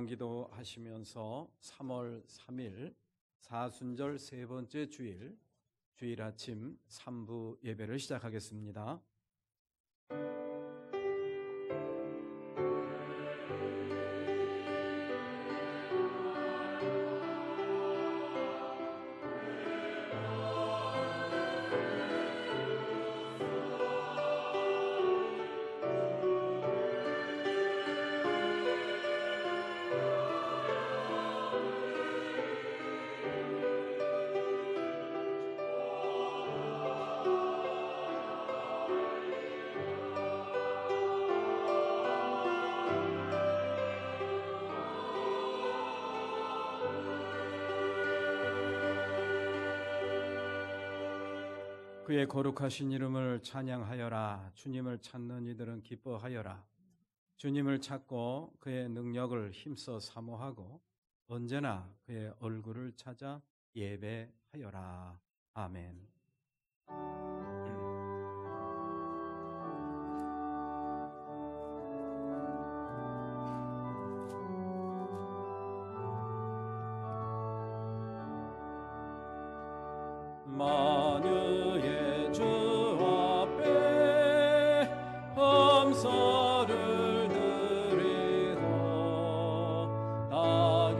기도하시면서 3월 3일 사순절 세 번째 주일 아침 3부 예배를 시작하겠습니다. 그의 거룩하신 이름을 찬양하여라. 주님을 찾는 이들은 기뻐하여라. 주님을 찾고 그의 능력을 힘써 사모하고 언제나 그의 얼굴을 찾아 예배하여라. 아멘. 만유의 주 앞에 범사를 드리고 다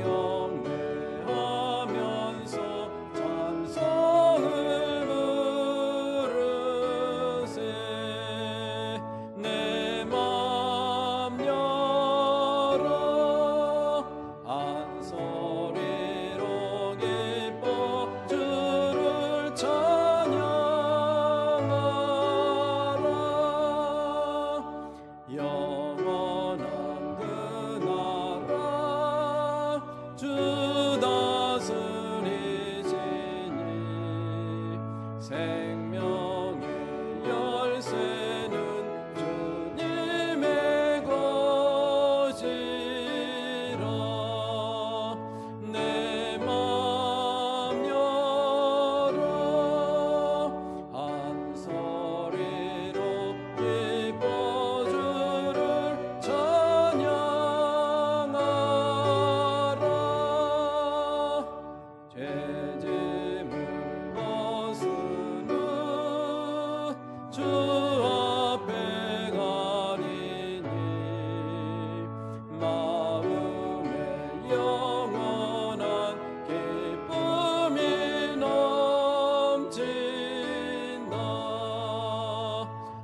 경배하면서 찬송을 부르세. 내 맘 열어 한 소리로 기뻐 주를 찬양하라. 영원한 그 나라 주 다스리시니 생명의 열쇠는 주님의 것이라. 내 맘 열어 한 소리로 기뻐 주를 찬양하라. 죄짐을 벗으며 주 앞에 가리니 마음에 영원한 기쁨이 넘친다.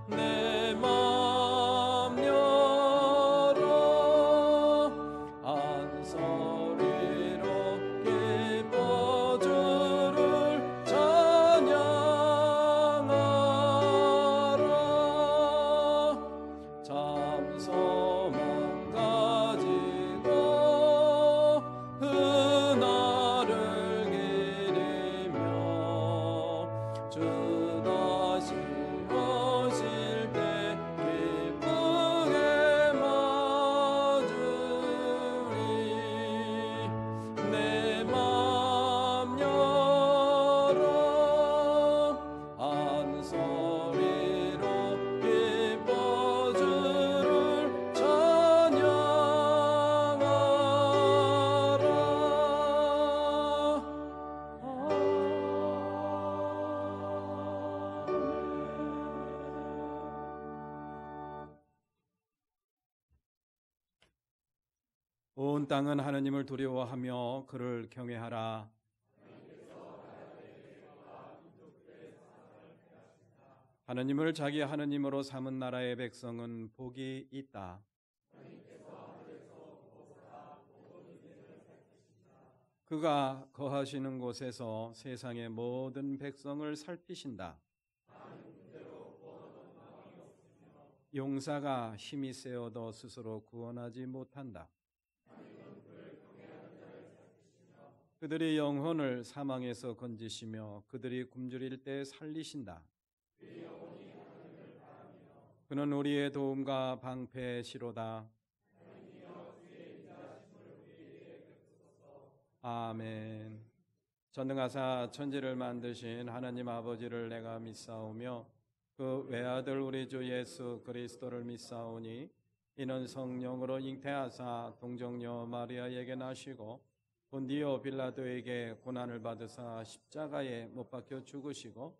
내 맘 열어 한 소리로 기뻐 주를 찬양하라. 참 소망 가지고 그날을 기리며 주 다시 오실 때 기쁘게 맞으리. 내 맘 열어 한 소리로 기뻐 주를 찬양하라. 온 땅은 하느님을 두려워하며 그를 경외하라. 하느님을 자기 하느님으로 삼은 나라의 백성은 복이 있다. 그가 거하시는 곳에서 세상의 모든 백성을 살피신다. 용사가 힘이 세어도 스스로 구원하지 못한다. 그들의 영혼을 사망에서 건지시며 그들이 굶주릴 때 살리신다. 그는 우리의 도움과 방패의 시로다. 아멘. 전능하사 천지를 만드신 하나님 아버지를 내가 믿사오며 그 외아들 우리 주 예수 그리스도를 믿사오니 이는 성령으로 잉태하사 동정녀 마리아에게 나시고 본디오 빌라도에게 고난을 받으사 십자가에 못 박혀 죽으시고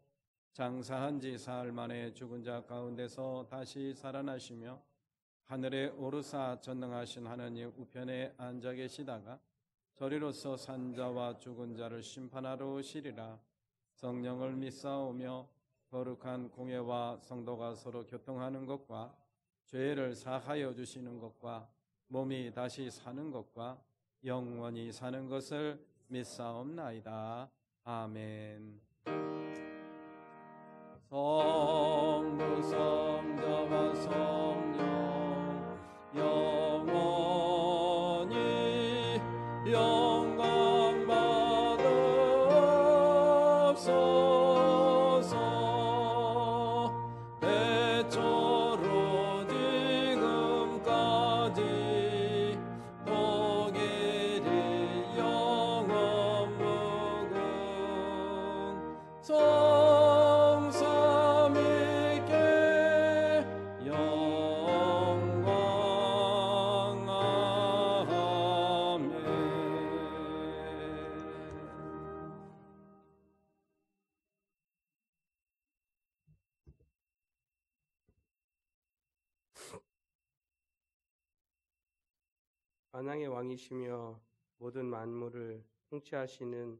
장사한 지 사흘 만에 죽은 자 가운데서 다시 살아나시며 하늘에 오르사 전능하신 하나님 우편에 앉아 계시다가 저리로서 산자와 죽은 자를 심판하러 오시리라. 성령을 믿사오며 거룩한 공예와 성도가 서로 교통하는 것과 죄를 사하여 주시는 것과 몸이 다시 사는 것과 영원히 사는 것을 믿사옵나이다. 아멘. 성부 성자와 성령 영원히 영광 받으옵소서. 대초로 지금까지 독일이 영원 무궁 성삼위께 영광. 아멘. 만왕의 왕이시며 모든 만물을 통치하시는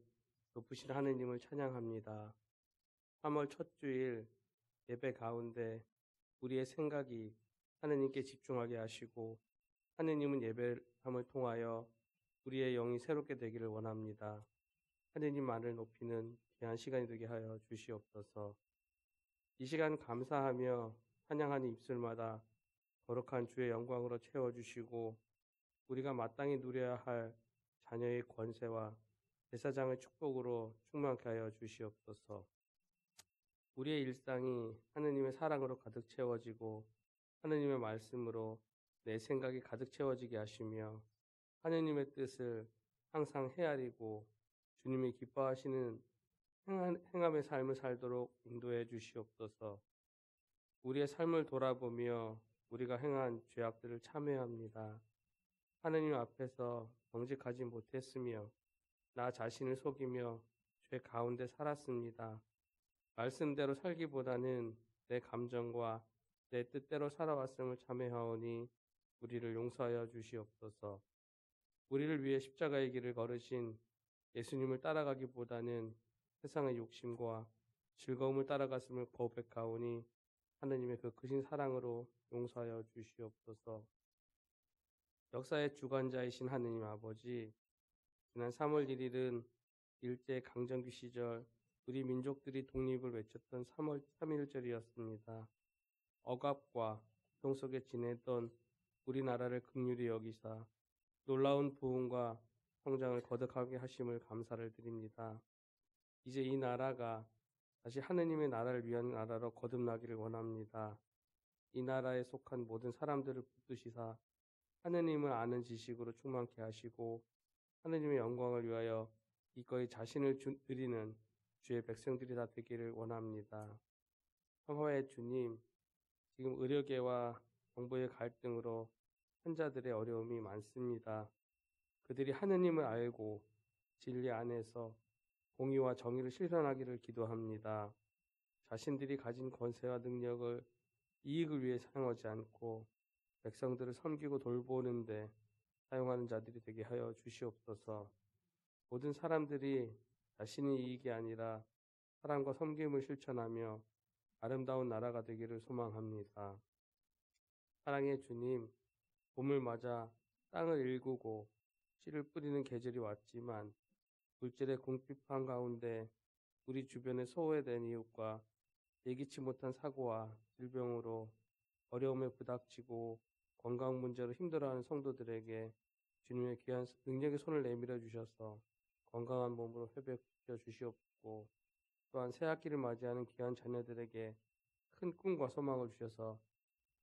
높으신 하느님을 찬양합니다. 3월 첫 주일 예배 가운데 우리의 생각이 하느님께 집중하게 하시고 하느님은 예배함을 통하여 우리의 영이 새롭게 되기를 원합니다. 하느님만을 높이는 귀한 시간이 되게 하여 주시옵소서. 이 시간 감사하며 찬양하는 입술마다 거룩한 주의 영광으로 채워주시고 우리가 마땅히 누려야 할 자녀의 권세와 제사장의 축복으로 충만케 하여 주시옵소서. 우리의 일상이 하느님의 사랑으로 가득 채워지고 하느님의 말씀으로 내 생각이 가득 채워지게 하시며 하느님의 뜻을 항상 헤아리고 주님이 기뻐하시는 행함의 삶을 살도록 인도해 주시옵소서. 우리의 삶을 돌아보며 우리가 행한 죄악들을 참회합니다. 하느님 앞에서 정직하지 못했으며 나 자신을 속이며 죄 가운데 살았습니다. 말씀대로 살기보다는 내 감정과 내 뜻대로 살아왔음을 참회하오니 우리를 용서하여 주시옵소서. 우리를 위해 십자가의 길을 걸으신 예수님을 따라가기보다는 세상의 욕심과 즐거움을 따라갔음을 고백하오니 하느님의 그 크신 사랑으로 용서하여 주시옵소서. 역사의 주관자이신 하느님 아버지, 지난 3월 1일은 일제 강점기 시절 우리 민족들이 독립을 외쳤던 3월 3일절이었습니다. 억압과 고통 속에 지내던 우리나라를 긍휼히 여기사 놀라운 부흥과 성장을 거듭하게 하심을 감사를 드립니다. 이제 이 나라가 다시 하느님의 나라를 위한 나라로 거듭나기를 원합니다. 이 나라에 속한 모든 사람들을 붙드시사 하느님을 아는 지식으로 충만케 하시고 하느님의 영광을 위하여 기꺼이 자신을 드리는 주의 백성들이 다 되기를 원합니다. 평화의 주님, 지금 의료계와 정부의 갈등으로 환자들의 어려움이 많습니다. 그들이 하느님을 알고 진리 안에서 공의와 정의를 실현하기를 기도합니다. 자신들이 가진 권세와 능력을 이익을 위해 사용하지 않고 백성들을 섬기고 돌보는데 사용하는 자들이 되게 하여 주시옵소서. 모든 사람들이 자신의 이익이 아니라 사랑과 섬김을 실천하며 아름다운 나라가 되기를 소망합니다. 사랑의 주님, 봄을 맞아 땅을 일구고 씨를 뿌리는 계절이 왔지만 물질의 궁핍한 가운데 우리 주변에 소외된 이웃과 예기치 못한 사고와 질병으로 어려움에 부닥치고 건강 문제로 힘들어하는 성도들에게 주님의 귀한 능력의 손을 내밀어 주셔서 건강한 몸으로 회복시켜 주시옵고 또한 새학기를 맞이하는 귀한 자녀들에게 큰 꿈과 소망을 주셔서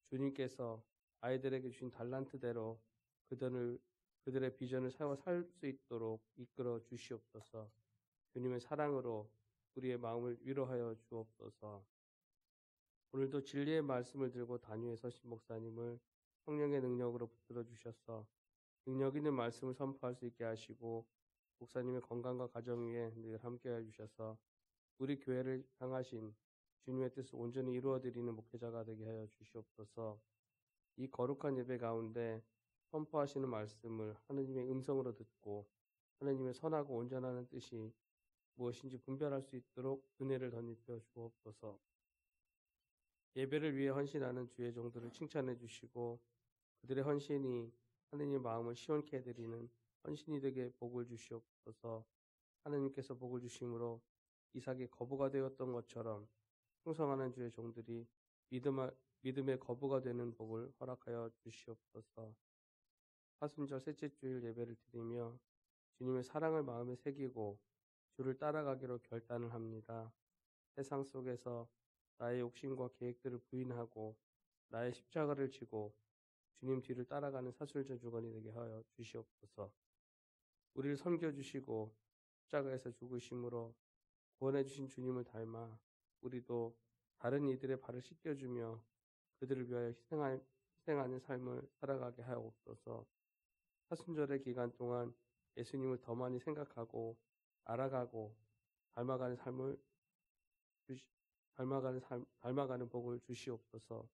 주님께서 아이들에게 주신 달란트대로 그들의 비전을 세워 살 수 있도록 이끌어 주시옵소서. 주님의 사랑으로 우리의 마음을 위로하여 주옵소서. 오늘도 진리의 말씀을 들고 단위의 서신 목사님을 성령의 능력으로 붙들어 주셔서 능력 있는 말씀을 선포할 수 있게 하시고 목사님의 건강과 가정 위에 늘 함께해 주셔서 우리 교회를 향하신 주님의 뜻을 온전히 이루어드리는 목회자가 되게 하여 주시옵소서. 이 거룩한 예배 가운데 선포하시는 말씀을 하느님의 음성으로 듣고 하느님의 선하고 온전한 뜻이 무엇인지 분별할 수 있도록 은혜를 덧입혀 주옵소서. 예배를 위해 헌신하는 주의 종들을 칭찬해 주시고 그들의 헌신이 하느님의 마음을 시원케 해드리는 헌신이 되게 복을 주시옵소서. 하느님께서 복을 주심으로 이삭의 거부가 되었던 것처럼 충성하는 주의 종들이 믿음의 거부가 되는 복을 허락하여 주시옵소서. 사순절 셋째 주일 예배를 드리며 주님의 사랑을 마음에 새기고 주를 따라가기로 결단을 합니다. 세상 속에서 나의 욕심과 계획들을 부인하고 나의 십자가를 지고 주님 뒤를 따라가는 사순절 주간이 되게 하여 주시옵소서. 우리를 섬겨주시고 십자가에서 죽으심으로 구원해 주신 주님을 닮아 우리도 다른 이들의 발을 씻겨주며 그들을 위하여 희생하는 삶을 살아가게 하옵소서. 사순절의 기간 동안 예수님을 더 많이 생각하고 알아가고 닮아가는 복을 주시옵소서.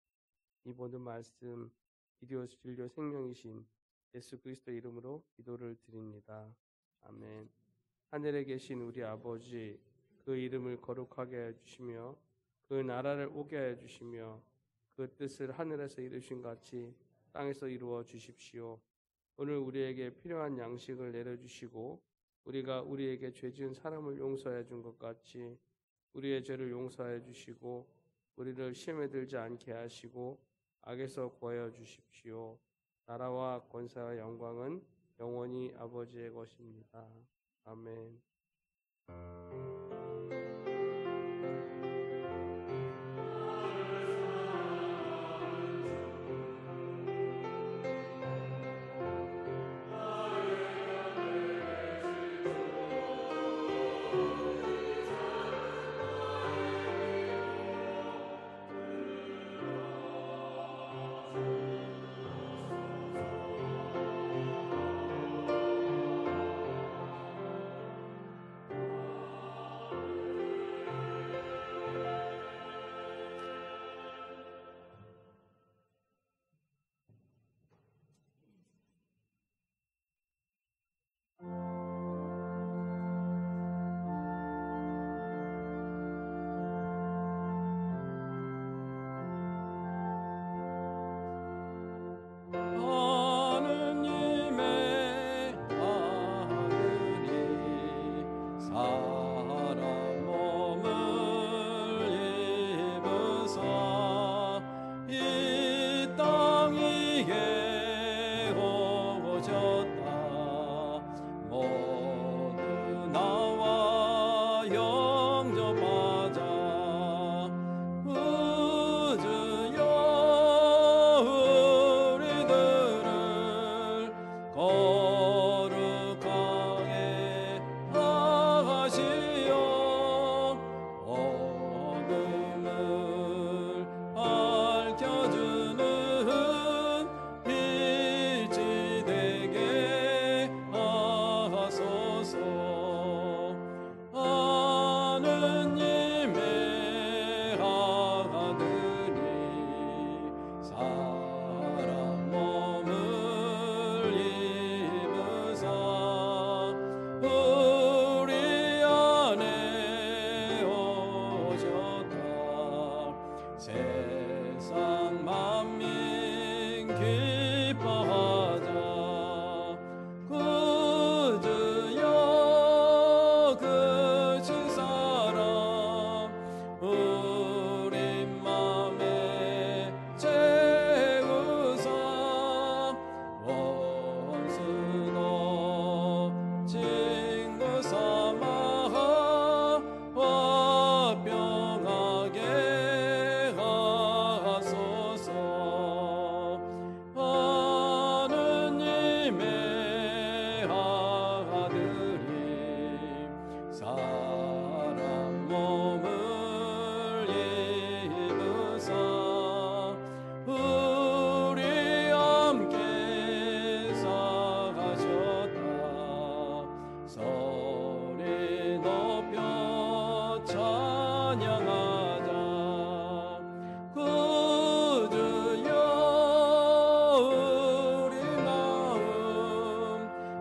이 모든 말씀 기도 진료 생명이신 예수 그리스도 이름으로 기도를 드립니다. 아멘. 하늘에 계신 우리 아버지, 그 이름을 거룩하게 하여 주시며 그 나라를 오게 하여 주시며 그 뜻을 하늘에서 이루신 같이 땅에서 이루어 주십시오. 오늘 우리에게 필요한 양식을 내려주시고 우리가 우리에게 죄 지은 사람을 용서해 준 것 같이 우리의 죄를 용서해 주시고 우리를 시험에 들지 않게 하시고 악에서 구하여 주십시오. 나라와 권세와 영광은 영원히 아버지의 것입니다. 아멘.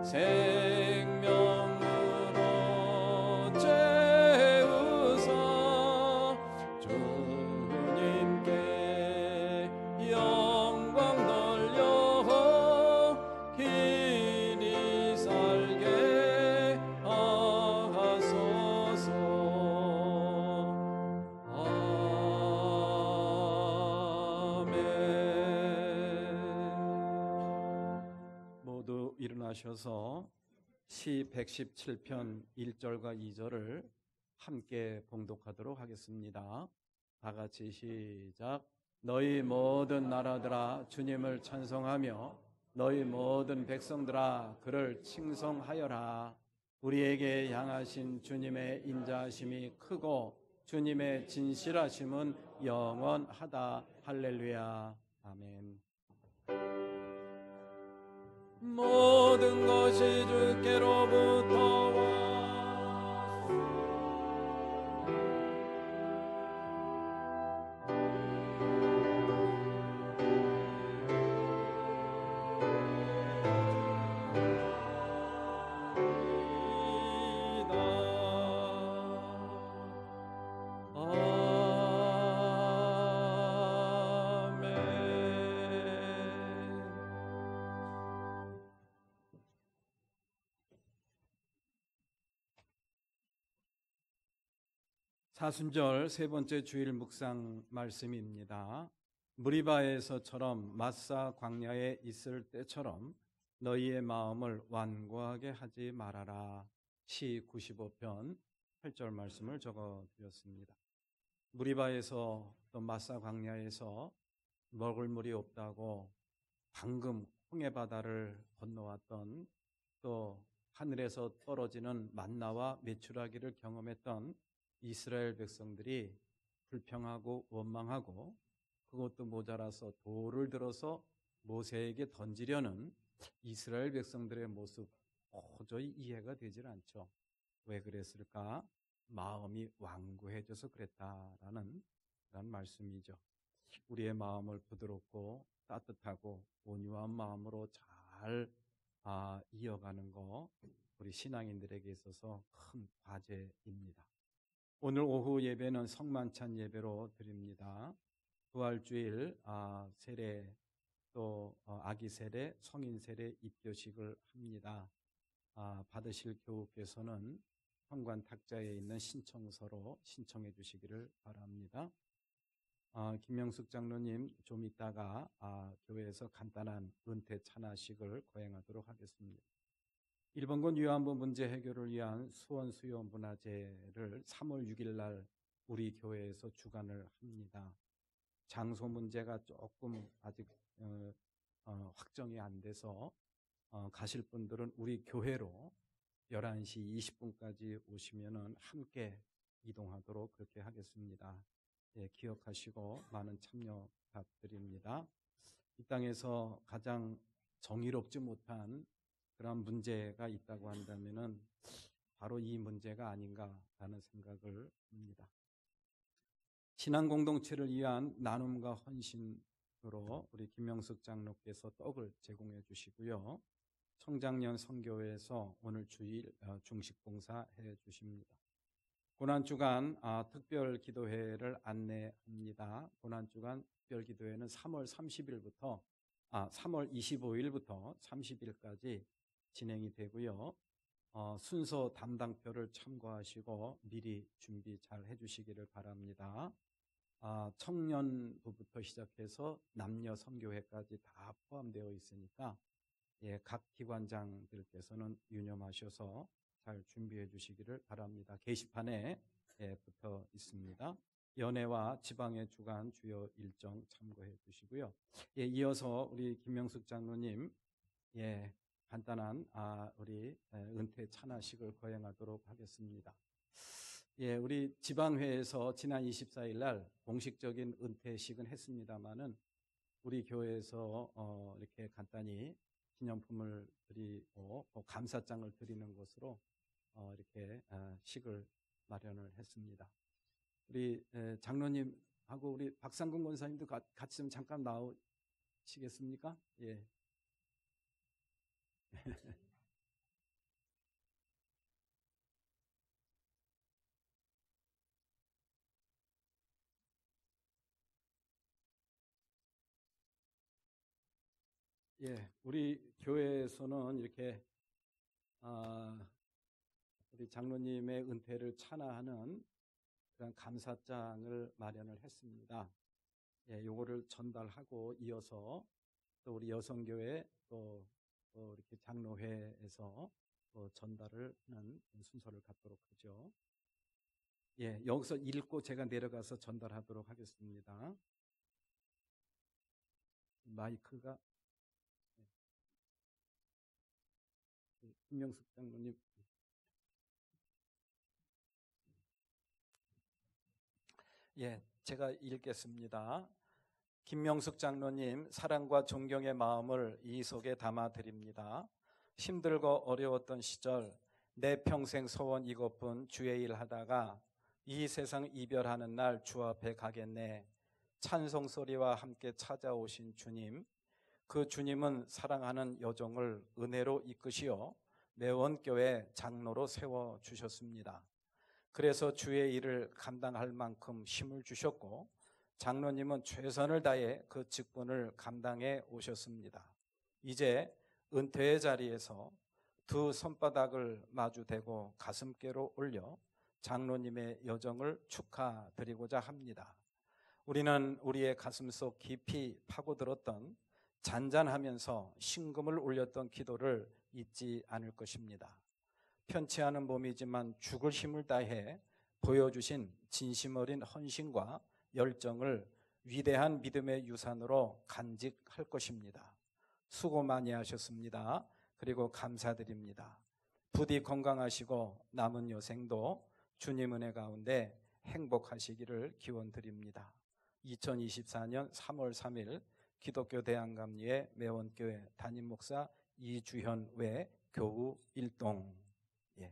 생명으로 채우사 주님께 영광 돌려 길이 살게 하소서. 모두 일어나셔서 시 117편 1절과 2절을 함께 봉독하도록 하겠습니다. 다 같이 시작. 너희 모든 나라들아 주님을 찬송하며 너희 모든 백성들아 그를 칭송하여라. 우리에게 향하신 주님의 인자하심이 크고 주님의 진실하심은 영원하다. 할렐루야. 아멘. 모든 것이 주께로부터 와 사순절 세 번째 주일 묵상 말씀입니다. 무리바에서처럼 마사 광야에 있을 때처럼 너희의 마음을 완고하게 하지 말아라. 시 95편 8절 말씀을 적어드렸습니다. 무리바에서 또 마사 광야에서 먹을 물이 없다고 방금 홍해 바다를 건너왔던, 또 하늘에서 떨어지는 만나와 메추라기를 경험했던 이스라엘 백성들이 불평하고 원망하고 그것도 모자라서 돌을 들어서 모세에게 던지려는 이스라엘 백성들의 모습 도저히 이해가 되질 않죠. 왜 그랬을까? 마음이 완고해져서 그랬다라는 그런 말씀이죠. 우리의 마음을 부드럽고 따뜻하고 온유한 마음으로 잘 이어가는 거 우리 신앙인들에게 있어서 큰 과제입니다. 오늘 오후 예배는 성만찬 예배로 드립니다. 부활주일 세례, 또 아기 세례, 성인 세례 입교식을 합니다. 받으실 교우께서는 현관 탁자에 있는 신청서로 신청해 주시기를 바랍니다. 김명숙 장로님 좀 이따가 교회에서 간단한 은퇴 찬화식을 거행하도록 하겠습니다. 일본군 위안부 문제 해결을 위한 수원 수요 문화제를 3월 6일 날 우리 교회에서 주관을 합니다. 장소 문제가 조금 아직 확정이 안 돼서 가실 분들은 우리 교회로 11시 20분까지 오시면은 함께 이동하도록 그렇게 하겠습니다. 예, 기억하시고 많은 참여 부탁드립니다. 이 땅에서 가장 정의롭지 못한 그런 문제가 있다고 한다면은 바로 이 문제가 아닌가라는 생각을 합니다. 신앙 공동체를 위한 나눔과 헌신으로 우리 김명숙 장로께서 떡을 제공해 주시고요. 청장년 선교회에서 오늘 주일 중식 봉사해 주십니다. 고난주간 특별 기도회를 안내합니다. 고난주간 특별 기도회는 3월 25일부터 30일까지 진행이 되고요. 순서 담당표를 참고하시고 미리 준비 잘 해주시기를 바랍니다. 청년부부터 시작해서 남녀 선교회까지 다 포함되어 있으니까 각 기관장들께서는 유념하셔서 잘 준비해 주시기를 바랍니다. 게시판에 붙어 있습니다. 연회와 지방의 주간 주요 일정 참고해 주시고요. 이어서 우리 김명숙 장로님 간단한 우리 은퇴 찬화식을 거행하도록 하겠습니다. 우리 지방회에서 지난 24일 날 공식적인 은퇴식은 했습니다마는 우리 교회에서 이렇게 간단히 기념품을 드리고 감사장을 드리는 것으로 이렇게 식을 마련을 했습니다. 우리 장로님하고 우리 박상근 권사님도 같이 좀 잠깐 나오시겠습니까? 예. 예, 우리 교회에서는 이렇게 우리 장로님의 은퇴를 찬양하는 그런 감사장을 마련을 했습니다. 예, 요거를 전달하고 이어서 또 우리 여성교회 또 이렇게 장로회에서 또 전달을 하는 순서를 갖도록 하죠. 예, 여기서 읽고 제가 내려가서 전달하도록 하겠습니다. 마이크가 김명숙 장로님. 예, 제가 읽겠습니다. 김명숙 장로님, 사랑과 존경의 마음을 이 속에 담아 드립니다. 힘들고 어려웠던 시절 내 평생 소원 이것뿐 주의 일 하다가 이 세상 이별하는 날 주 앞에 가겠네. 찬송 소리와 함께 찾아오신 주님, 그 주님은 사랑하는 여종을 은혜로 이끄시어 매원교회 장로로 세워주셨습니다. 그래서 주의 일을 감당할 만큼 힘을 주셨고 장로님은 최선을 다해 그 직분을 감당해 오셨습니다. 이제 은퇴의 자리에서 두 손바닥을 마주대고 가슴께로 올려 장로님의 여정을 축하드리고자 합니다. 우리는 우리의 가슴속 깊이 파고들었던 잔잔하면서 신금을 울렸던 기도를 잊지 않을 것입니다. 편치 않은 몸이지만 죽을 힘을 다해 보여주신 진심 어린 헌신과 열정을 위대한 믿음의 유산으로 간직할 것입니다. 수고 많이 하셨습니다. 그리고 감사드립니다. 부디 건강하시고 남은 여생도 주님 은혜 가운데 행복하시기를 기원드립니다. 2024년 3월 3일 기독교 대한감리회 매원교회 담임목사 이주현 외 교우 일동. 예.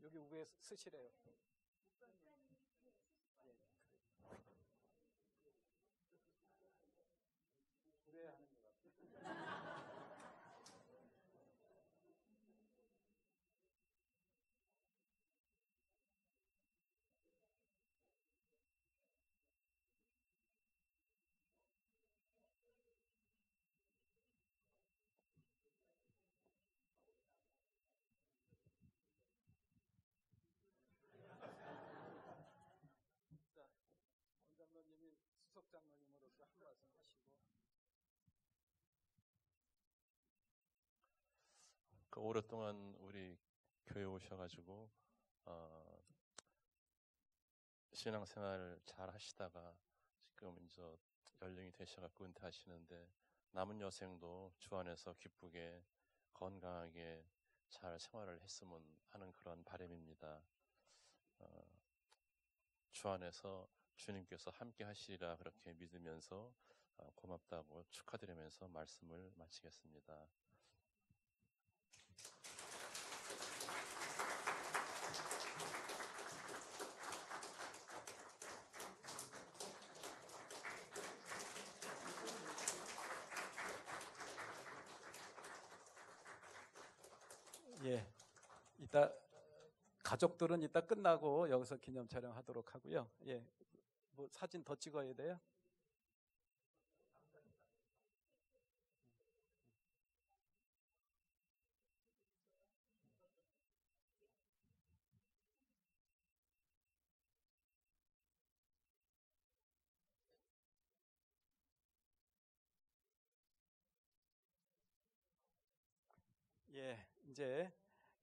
여기 위에 쓰시래요. 그래야 하는 것 같아요. 자, 원장로님이 수석 장로님으로서 한 말씀 하시고. 오랫동안 우리 교회 오셔가지고 신앙생활 잘 하시다가 지금 이제 연령이 되셔갖고 은퇴하시는데 남은 여생도 주 안에서 기쁘게 건강하게 잘 생활을 했으면 하는 그런 바람입니다. 주 안에서 주님께서 함께 하시리라 그렇게 믿으면서 고맙다고 축하드리면서 말씀을 마치겠습니다. 예, 이따 가족들은 이따 끝나고 여기서 기념 촬영하도록 하고요. 예, 뭐 사진 더 찍어야 돼요? 예, 이제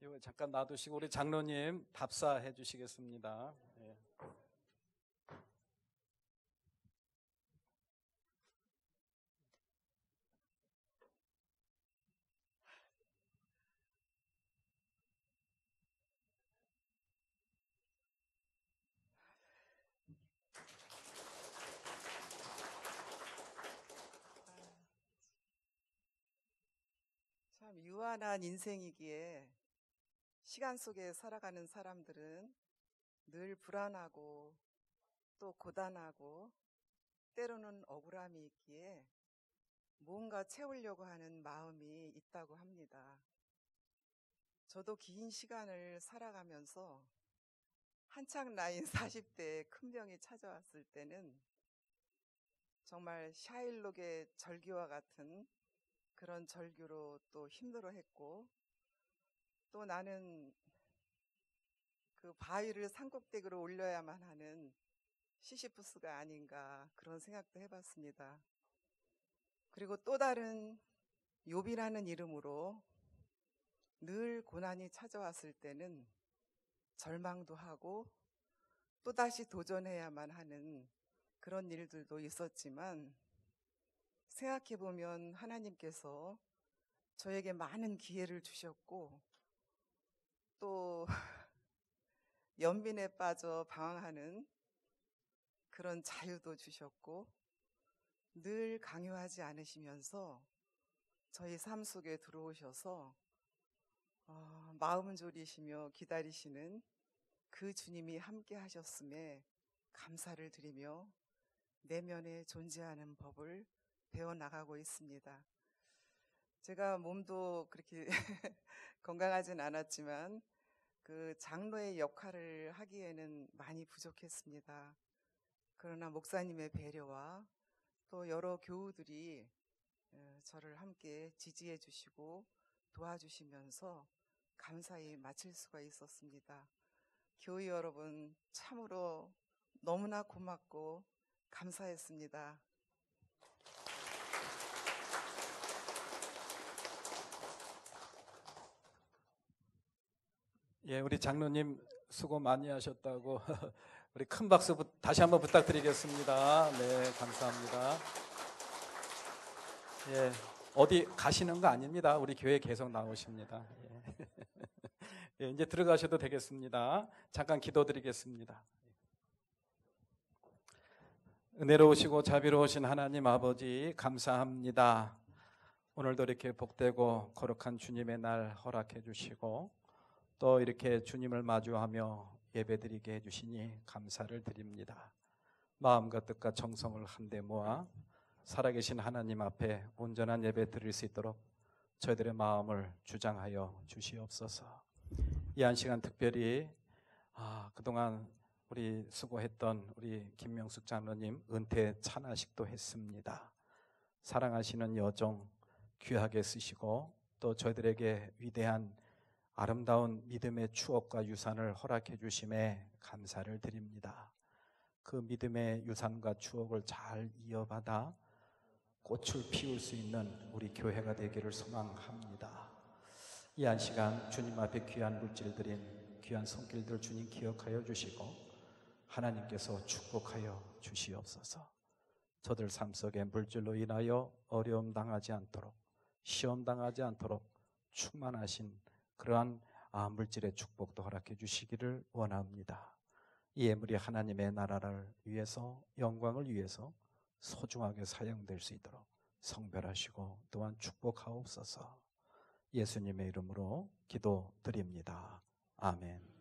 이거 잠깐 놔두시고 우리 장로님 답사해 주시겠습니다. 예. 참 유한한 인생이기에 시간 속에 살아가는 사람들은 늘 불안하고 또 고단하고 때로는 억울함이 있기에 뭔가 채우려고 하는 마음이 있다고 합니다. 저도 긴 시간을 살아가면서 한창 나이인 40대에 큰 병이 찾아왔을 때는 정말 샤일록의 절규와 같은 그런 절규로 또 힘들어했고, 또 나는 그 바위를 산꼭대기로 올려야만 하는 시시프스가 아닌가 그런 생각도 해봤습니다. 그리고 또 다른 욥이라는 이름으로 늘 고난이 찾아왔을 때는 절망도 하고 또다시 도전해야만 하는 그런 일들도 있었지만, 생각해보면 하나님께서 저에게 많은 기회를 주셨고 또 연민에 빠져 방황하는 그런 자유도 주셨고, 늘 강요하지 않으시면서 저희 삶 속에 들어오셔서 마음 졸이시며 기다리시는 그 주님이 함께 하셨음에 감사를 드리며 내면에 존재하는 법을 배워나가고 있습니다. 제가 몸도 그렇게 건강하진 않았지만 그 장로의 역할을 하기에는 많이 부족했습니다. 그러나 목사님의 배려와 또 여러 교우들이 저를 함께 지지해 주시고 도와주시면서 감사히 마칠 수가 있었습니다. 교회 여러분 참으로 너무나 고맙고 감사했습니다. 예, 우리 장로님 수고 많이 하셨다고 우리 큰 박수 다시 한번 부탁드리겠습니다. 네, 감사합니다. 예, 어디 가시는 거 아닙니다. 우리 교회 계속 나오십니다. 예. 예, 이제 들어가셔도 되겠습니다. 잠깐 기도드리겠습니다. 은혜로우시고 자비로우신 하나님 아버지 감사합니다. 오늘도 이렇게 복되고 거룩한 주님의 날 허락해 주시고 또 이렇게 주님을 마주하며 예배드리게 해주시니 감사를 드립니다. 마음과 뜻과 정성을 한데 모아 살아계신 하나님 앞에 온전한 예배 드릴 수 있도록 저희들의 마음을 주장하여 주시옵소서. 이 한 시간 특별히 그동안 우리 수고했던 우리 김명숙 장로님 은퇴 찬하식도 했습니다. 사랑하시는 여정 귀하게 쓰시고 또 저희들에게 위대한 아름다운 믿음의 추억과 유산을 허락해 주심에 감사를 드립니다. 그 믿음의 유산과 추억을 잘 이어받아 꽃을 피울 수 있는 우리 교회가 되기를 소망합니다. 이 한 시간 주님 앞에 귀한 물질들인 귀한 손길들 주님 기억하여 주시고 하나님께서 축복하여 주시옵소서. 저들 삶 속에 물질로 인하여 어려움 당하지 않도록 시험 당하지 않도록 충만하신 그러한 물질의 축복도 허락해 주시기를 원합니다. 이 예물이 하나님의 나라를 위해서 영광을 위해서 소중하게 사용될 수 있도록 성별하시고 또한 축복하옵소서. 예수님의 이름으로 기도드립니다. 아멘.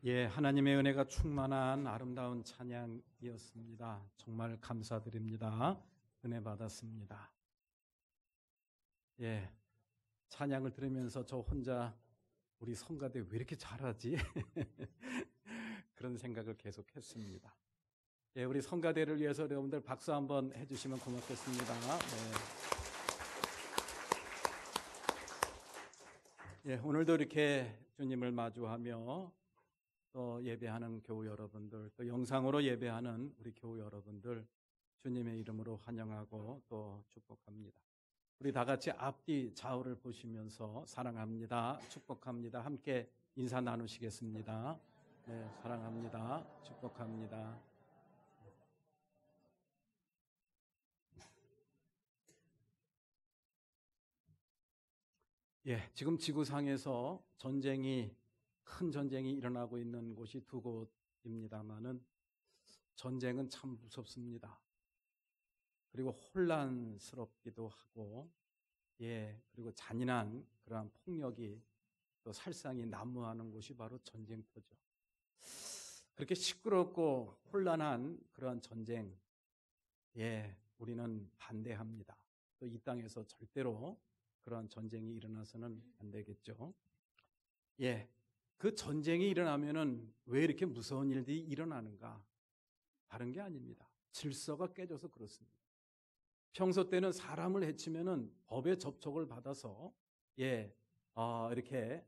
예, 하나님의 은혜가 충만한 아름다운 찬양이었습니다. 정말 감사드립니다. 은혜 받았습니다. 예, 찬양을 들으면서 저 혼자 우리 성가대 왜 이렇게 잘하지? 그런 생각을 계속했습니다. 예, 우리 성가대를 위해서 여러분들 박수 한번 해주시면 고맙겠습니다. 예, 오늘도 이렇게 주님을 마주하며 또 예배하는 교우 여러분들, 또 영상으로 예배하는 우리 교우 여러분들 주님의 이름으로 환영하고 또 축복합니다. 우리 다 같이 앞뒤 좌우를 보시면서 사랑합니다, 축복합니다 함께 인사 나누시겠습니다. 네, 사랑합니다, 축복합니다. 예, 지금 지구상에서 큰 전쟁이 일어나고 있는 곳이 두 곳입니다만은 전쟁은 참 무섭습니다. 그리고 혼란스럽기도 하고, 예, 그리고 잔인한 그러한 폭력이 또 살상이 난무하는 곳이 바로 전쟁터죠. 그렇게 시끄럽고 혼란한 그러한 전쟁, 예, 우리는 반대합니다. 또 이 땅에서 절대로 그러한 전쟁이 일어나서는 안 되겠죠. 예, 그 전쟁이 일어나면은 왜 이렇게 무서운 일들이 일어나는가? 다른 게 아닙니다. 질서가 깨져서 그렇습니다. 평소 때는 사람을 해치면은 법의 접촉을 받아서 이렇게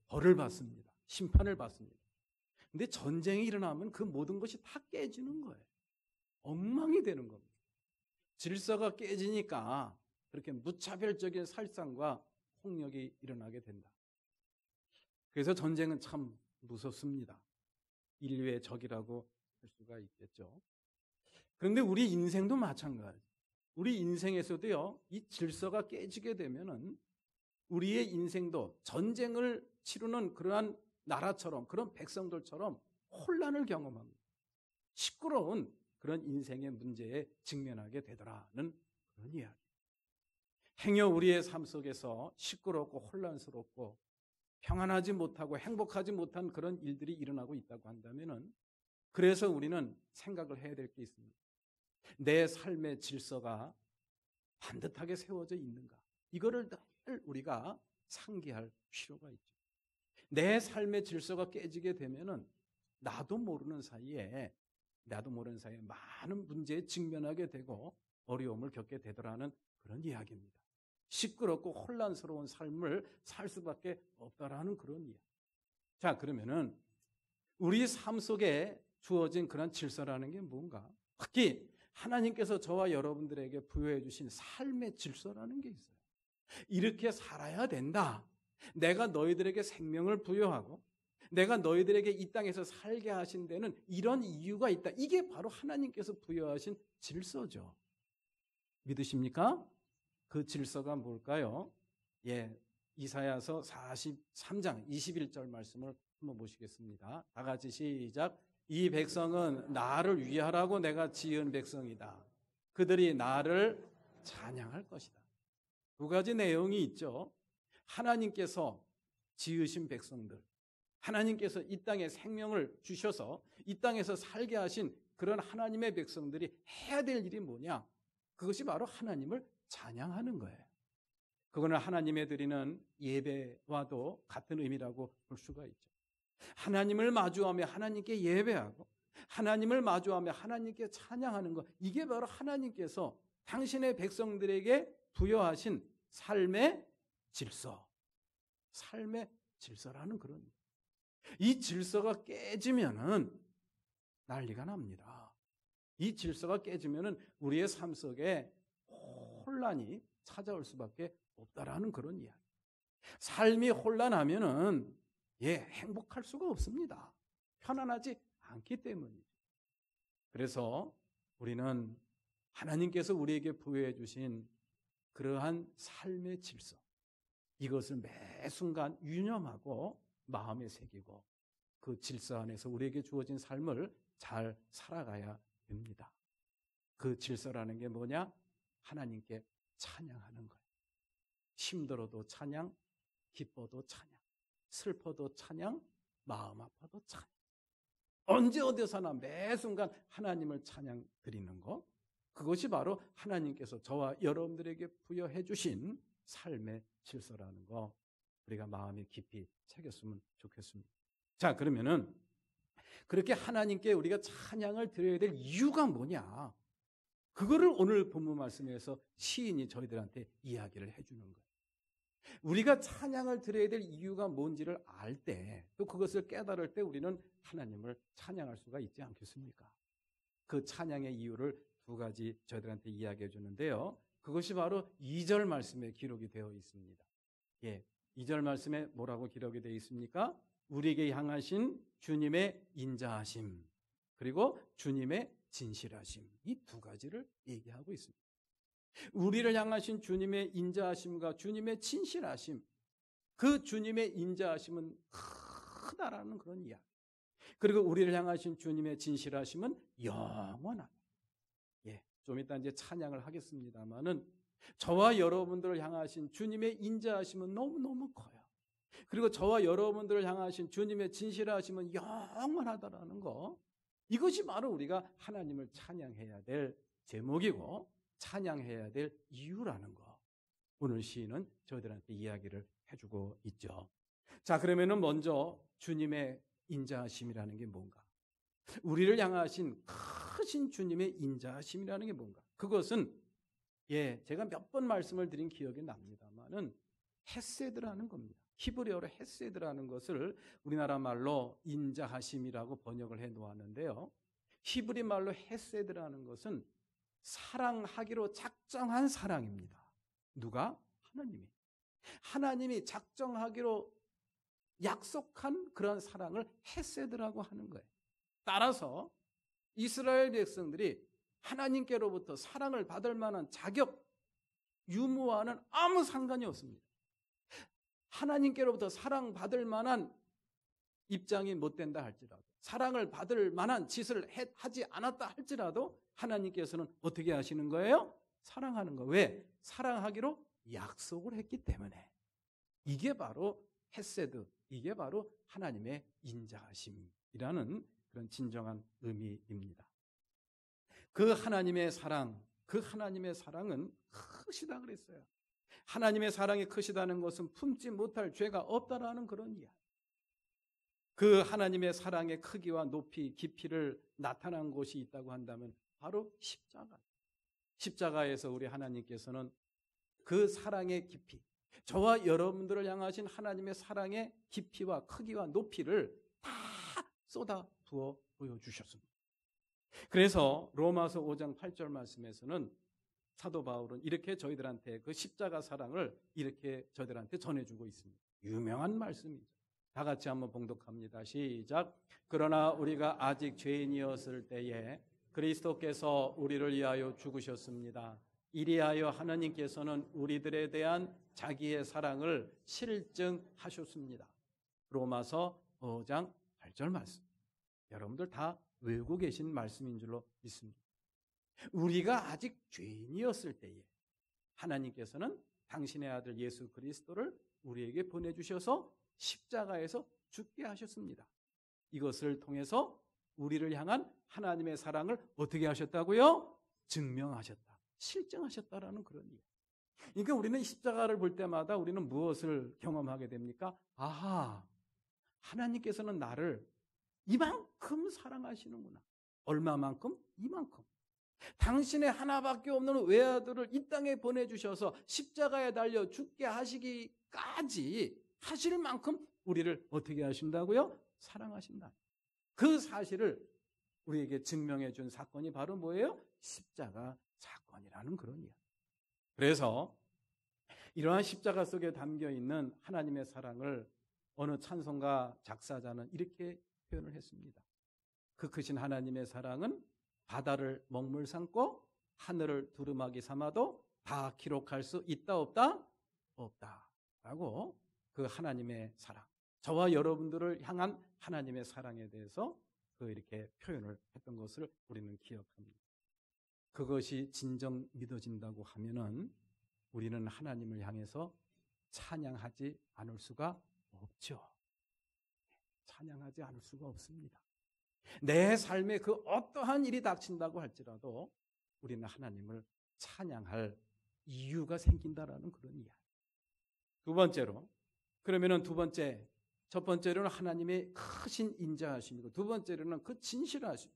벌을 받습니다. 심판을 받습니다. 근데 전쟁이 일어나면 그 모든 것이 다 깨지는 거예요. 엉망이 되는 겁니다. 질서가 깨지니까 그렇게 무차별적인 살상과 폭력이 일어나게 된다. 그래서 전쟁은 참 무섭습니다. 인류의 적이라고 할 수가 있겠죠. 그런데 우리 인생도 마찬가지. 우리 인생에서도요, 이 질서가 깨지게 되면은 우리의 인생도 전쟁을 치르는 그러한 나라처럼, 그런 백성들처럼 혼란을 경험합니다. 시끄러운 그런 인생의 문제에 직면하게 되더라는 그런 이야기. 행여 우리의 삶 속에서 시끄럽고 혼란스럽고 평안하지 못하고 행복하지 못한 그런 일들이 일어나고 있다고 한다면은, 그래서 우리는 생각을 해야 될 게 있습니다. 내 삶의 질서가 반듯하게 세워져 있는가? 이거를 늘 우리가 상기할 필요가 있죠. 내 삶의 질서가 깨지게 되면은 나도 모르는 사이에 많은 문제에 직면하게 되고 어려움을 겪게 되더라는 그런 이야기입니다. 시끄럽고 혼란스러운 삶을 살 수밖에 없다라는 그런 이야기. 자, 그러면은 우리 삶 속에 주어진 그런 질서라는 게 뭔가? 특히 하나님께서 저와 여러분들에게 부여해 주신 삶의 질서라는 게 있어요. 이렇게 살아야 된다. 내가 너희들에게 생명을 부여하고 내가 너희들에게 이 땅에서 살게 하신 데는 이런 이유가 있다. 이게 바로 하나님께서 부여하신 질서죠. 믿으십니까? 그 질서가 뭘까요? 예, 이사야서 43장 21절 말씀을 한번 보시겠습니다. 다 같이 시작. 이 백성은 나를 위하라고 내가 지은 백성이다. 그들이 나를 찬양할 것이다. 두 가지 내용이 있죠. 하나님께서 지으신 백성들, 하나님께서 이 땅에 생명을 주셔서 이 땅에서 살게 하신 그런 하나님의 백성들이 해야 될 일이 뭐냐? 그것이 바로 하나님을 찬양하는 거예요. 그거는 하나님에 드리는 예배와도 같은 의미라고 볼 수가 있죠. 하나님을 마주하며 하나님께 예배하고 하나님을 마주하며 하나님께 찬양하는 것, 이게 바로 하나님께서 당신의 백성들에게 부여하신 삶의 질서, 삶의 질서라는 그런, 이 질서가 깨지면은 난리가 납니다. 이 질서가 깨지면은 우리의 삶 속에 혼란이 찾아올 수밖에 없다라는 그런 이야기. 삶이 혼란하면은 행복할 수가 없습니다. 편안하지 않기 때문이죠. 그래서 우리는 하나님께서 우리에게 부여해 주신 그러한 삶의 질서, 이것을 매 순간 유념하고 마음에 새기고 그 질서 안에서 우리에게 주어진 삶을 잘 살아가야 됩니다. 그 질서라는 게 뭐냐? 하나님께 찬양하는 거예요. 힘들어도 찬양, 기뻐도 찬양, 슬퍼도 찬양, 마음 아파도 찬양. 언제 어디서나 매 순간 하나님을 찬양 드리는 것. 그것이 바로 하나님께서 저와 여러분들에게 부여해 주신 삶의 질서라는 거. 우리가 마음에 깊이 새겼으면 좋겠습니다. 자, 그러면은 그렇게 하나님께 우리가 찬양을 드려야 될 이유가 뭐냐? 그거를 오늘 본문 말씀에서 시인이 저희들한테 이야기를 해주는 거예요. 우리가 찬양을 드려야 될 이유가 뭔지를 알 때, 또 그것을 깨달을 때 우리는 하나님을 찬양할 수가 있지 않겠습니까? 그 찬양의 이유를 두 가지 저희들한테 이야기해 주는데요. 그것이 바로 2절 말씀에 기록이 되어 있습니다. 예, 2절 말씀에 뭐라고 기록이 되어 있습니까? 우리에게 향하신 주님의 인자하심, 그리고 주님의 진실하심, 이 두 가지를 얘기하고 있습니다. 우리를 향하신 주님의 인자하심과 주님의 진실하심, 그 주님의 인자하심은 크다라는 그런 이야기. 그리고 우리를 향하신 주님의 진실하심은 영원하다. 예, 좀 이따 이제 찬양을 하겠습니다만은 저와 여러분들을 향하신 주님의 인자하심은 너무너무 커요. 그리고 저와 여러분들을 향하신 주님의 진실하심은 영원하다라는 거. 이것이 바로 우리가 하나님을 찬양해야 될 제목이고 찬양해야 될 이유라는 거. 오늘 시인은 저희들한테 이야기를 해주고 있죠. 자, 그러면은 먼저 주님의 인자하심이라는 게 뭔가? 우리를 향하신 크신 주님의 인자하심이라는 게 뭔가? 그것은 제가 몇 번 말씀을 드린 기억이 납니다만은 헤세드라는 겁니다. 히브리어로 헤세드라는 것을 우리나라 말로 인자하심이라고 번역을 해 놓았는데요. 히브리 말로 헤세드라는 것은 사랑하기로 작정한 사랑입니다. 누가? 하나님이. 하나님이 작정하기로 약속한 그런 사랑을 헤세드라고 하는 거예요. 따라서 이스라엘 백성들이 하나님께로부터 사랑을 받을 만한 자격, 유무와는 아무 상관이 없습니다. 하나님께로부터 사랑받을 만한 입장이 못 된다 할지라도, 사랑을 받을 만한 짓을 하지 않았다 할지라도 하나님께서는 어떻게 하시는 거예요? 사랑하는 거예요. 왜? 사랑하기로 약속을 했기 때문에. 이게 바로 헤세드, 이게 바로 하나님의 인자하심이라는 그런 진정한 의미입니다. 그 하나님의 사랑, 그 하나님의 사랑은 크시다 그랬어요. 하나님의 사랑이 크시다는 것은 품지 못할 죄가 없다라는 그런 이야기. 그 하나님의 사랑의 크기와 높이, 깊이를 나타난 곳이 있다고 한다면 바로 십자가. 십자가에서 우리 하나님께서는 그 사랑의 깊이, 저와 여러분들을 향하신 하나님의 사랑의 깊이와 크기와 높이를 다 쏟아 부어 보여주셨습니다. 그래서 로마서 5장 8절 말씀에서는 사도 바울은 이렇게 저희들한테 그 십자가 사랑을 이렇게 저희들한테 전해주고 있습니다. 유명한 말씀이죠. 다 같이 한번 봉독합니다. 시작. 그러나 우리가 아직 죄인이었을 때에 그리스도께서 우리를 위하여 죽으셨습니다. 이리하여 하나님께서는 우리들에 대한 자기의 사랑을 실증하셨습니다. 로마서 5장 8절 말씀. 여러분들 다 외우고 계신 말씀인 줄로 믿습니다. 우리가 아직 죄인이었을 때에 하나님께서는 당신의 아들 예수 그리스도를 우리에게 보내주셔서 십자가에서 죽게 하셨습니다. 이것을 통해서 우리를 향한 하나님의 사랑을 어떻게 하셨다고요? 증명하셨다. 실증하셨다라는 그런 이야기. 그러니까 우리는 십자가를 볼 때마다 우리는 무엇을 경험하게 됩니까? 아하, 하나님께서는 나를 이만큼 사랑하시는구나. 얼마만큼? 이만큼. 당신의 하나밖에 없는 외아들을 이 땅에 보내주셔서 십자가에 달려 죽게 하시기까지 하실 만큼 우리를 어떻게 하신다고요? 사랑하신다. 그 사실을 우리에게 증명해 준 사건이 바로 뭐예요? 십자가 사건이라는 그런 이야기. 그래서 이러한 십자가 속에 담겨 있는 하나님의 사랑을 어느 찬송가 작사자는 이렇게 표현을 했습니다. 그 크신 하나님의 사랑은 바다를 먹물 삼고 하늘을 두루마기 삼아도 다 기록할 수 있다 없다? 없다. 라고 그 하나님의 사랑, 저와 여러분들을 향한 하나님의 사랑에 대해서 이렇게 표현을 했던 것을 우리는 기억합니다. 그것이 진정 믿어진다고 하면은 우리는 하나님을 향해서 찬양하지 않을 수가 없죠. 찬양하지 않을 수가 없습니다. 내 삶에 그 어떠한 일이 닥친다고 할지라도 우리는 하나님을 찬양할 이유가 생긴다라는 그런 이야기. 두 번째로, 그러면은 첫 번째로는 하나님의 크신 인자하심이고, 두 번째로는 그 진실하심.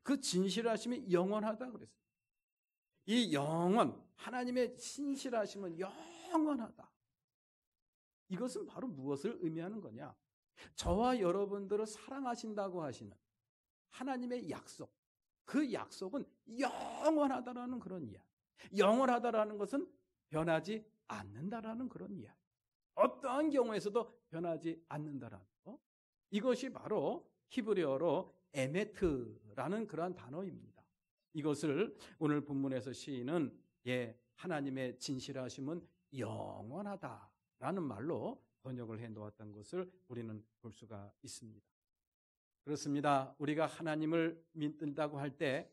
그 진실하심이 영원하다 그랬어요. 이 하나님의 신실하심은 영원하다. 이것은 바로 무엇을 의미하는 거냐? 저와 여러분들을 사랑하신다고 하시는 하나님의 약속, 그 약속은 영원하다라는 그런 이야기. 영원하다라는 것은 변하지 않는다라는 그런 이야기. 어떠한 경우에서도 변하지 않는다라는 거. 이것이 바로 히브리어로 에메트라는 그러한 단어입니다. 이것을 오늘 본문에서 시인은 하나님의 진실하심은 영원하다라는 말로 번역을 해놓았던 것을 우리는 볼 수가 있습니다. 그렇습니다. 우리가 하나님을 믿는다고 할 때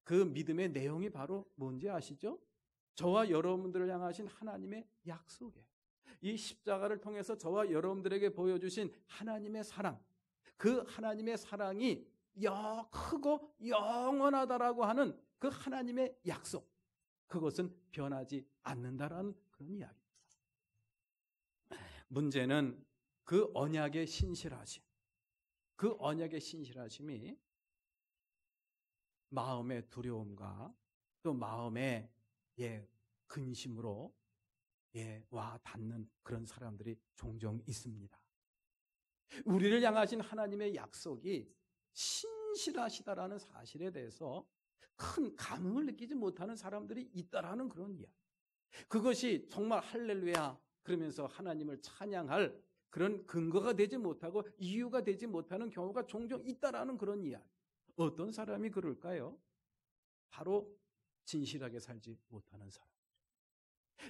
그 믿음의 내용이 바로 뭔지 아시죠? 저와 여러분들을 향하신 하나님의 약속이에요. 이 십자가를 통해서 저와 여러분들에게 보여주신 하나님의 사랑, 그 하나님의 사랑이 크고 영원하다라고 하는 그 하나님의 약속, 그것은 변하지 않는다라는 그런 이야기입니다. 문제는 그 언약의 신실하심, 그 언약의 신실하심이 마음의 두려움과 또 마음의 근심으로 와 닿는 그런 사람들이 종종 있습니다. 우리를 향하신 하나님의 약속이 신실하시다라는 사실에 대해서 큰 감흥을 느끼지 못하는 사람들이 있다라는 그런 이야기. 그것이 정말 할렐루야 그러면서 하나님을 찬양할 그런 근거가 되지 못하고 이유가 되지 못하는 경우가 종종 있다라는 그런 이야기. 어떤 사람이 그럴까요? 바로 진실하게 살지 못하는 사람.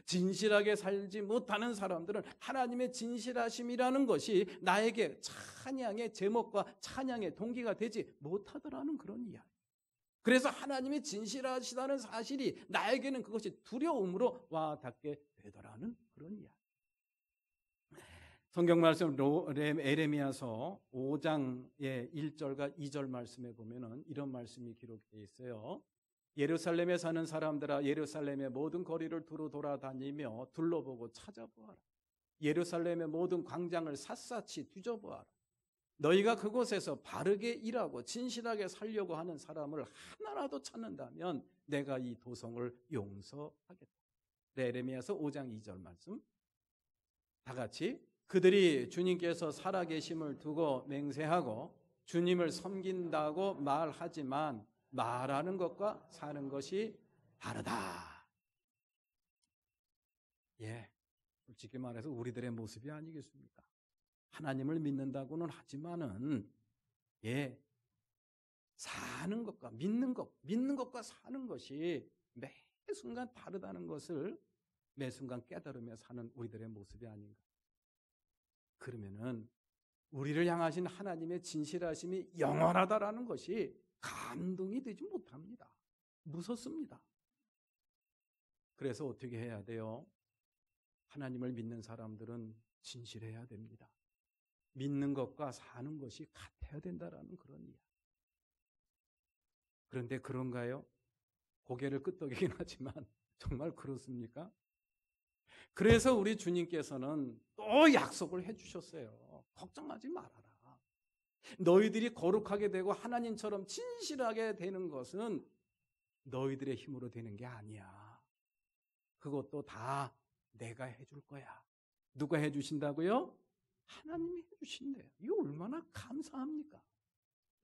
진실하게 살지 못하는 사람들은 하나님의 진실하심이라는 것이 나에게 찬양의 제목과 찬양의 동기가 되지 못하더라는 그런 이야기. 그래서 하나님이 진실하시다는 사실이 나에게는 그것이 두려움으로 와 닿게 되더라는 그런 이야기. 성경 말씀 에레미야서 5장의 1절과 2절 말씀에 보면은 이런 말씀이 기록되어 있어요. 예루살렘에 사는 사람들아 예루살렘의 모든 거리를 두루 돌아다니며 둘러보고 찾아보아라. 예루살렘의 모든 광장을 샅샅이 뒤져보아라. 너희가 그곳에서 바르게 일하고 진실하게 살려고 하는 사람을 하나라도 찾는다면 내가 이 도성을 용서하겠다. 에레미야서 5장 2절 말씀. 다 같이 그들이 주님께서 살아계심을 두고 맹세하고 주님을 섬긴다고 말하지만 말하는 것과 사는 것이 다르다. 솔직히 말해서 우리들의 모습이 아니겠습니까? 하나님을 믿는다고는 하지만은 사는 것과 믿는 것과 사는 것이 매 순간 다르다는 것을 매 순간 깨달으며 사는 우리들의 모습이 아닌가. 그러면은 우리를 향하신 하나님의 진실하심이 영원하다라는 것이 감동이 되지 못합니다. 무섭습니다. 그래서 어떻게 해야 돼요? 하나님을 믿는 사람들은 진실해야 됩니다. 믿는 것과 사는 것이 같아야 된다라는 그런 이야기. 그런데 그런가요? 고개를 끄덕이긴 하지만 정말 그렇습니까? 그래서 우리 주님께서는 또 약속을 해주셨어요. 걱정하지 말아라. 너희들이 거룩하게 되고 하나님처럼 진실하게 되는 것은 너희들의 힘으로 되는 게 아니야. 그것도 다 내가 해줄 거야. 누가 해주신다고요? 하나님이 해주신대요. 이거 얼마나 감사합니까?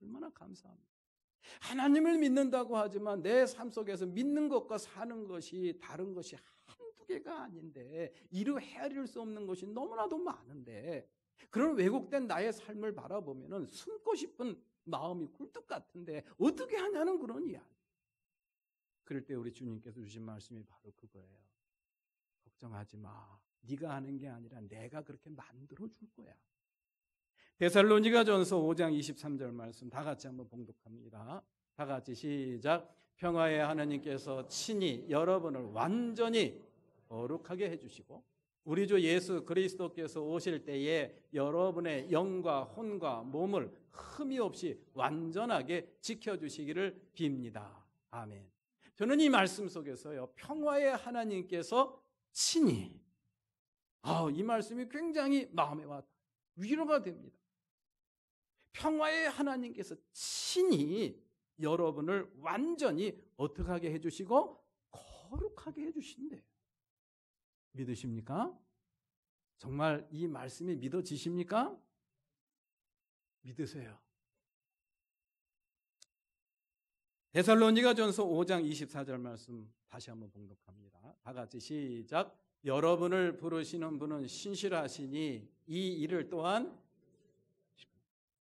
얼마나 감사합니까? 하나님을 믿는다고 하지만 내 삶 속에서 믿는 것과 사는 것이 다른 것이 한두 개가 아닌데 이루 헤아릴 수 없는 것이 너무나도 많은데 그런 왜곡된 나의 삶을 바라보면 숨고 싶은 마음이 굴뚝 같은데 어떻게 하냐는 그런 이야기. 그럴 때 우리 주님께서 주신 말씀이 바로 그거예요. 걱정하지 마. 네가 하는 게 아니라 내가 그렇게 만들어 줄 거야. 데살로니가전서 5장 23절 말씀 다 같이 한번 봉독합니다. 다 같이 시작. 평화의 하나님께서 친히 여러분을 완전히 거룩하게 해주시고 우리 주 예수 그리스도께서 오실 때에 여러분의 영과 혼과 몸을 흠이 없이 완전하게 지켜주시기를 빕니다. 아멘. 저는 이 말씀 속에서요, 평화의 하나님께서 친히, 이 말씀이 굉장히 마음에 와 위로가 됩니다. 평화의 하나님께서 친히 여러분을 완전히 어떻게 하게 해주시고 거룩하게 해주신대요. 믿으십니까? 정말 이 말씀이 믿어지십니까? 믿으세요. 데살로니가전서 5장 24절 말씀 다시 한번 봉독합니다. 다 같이 시작. 여러분을 부르시는 분은 신실하시니 이 일을 또한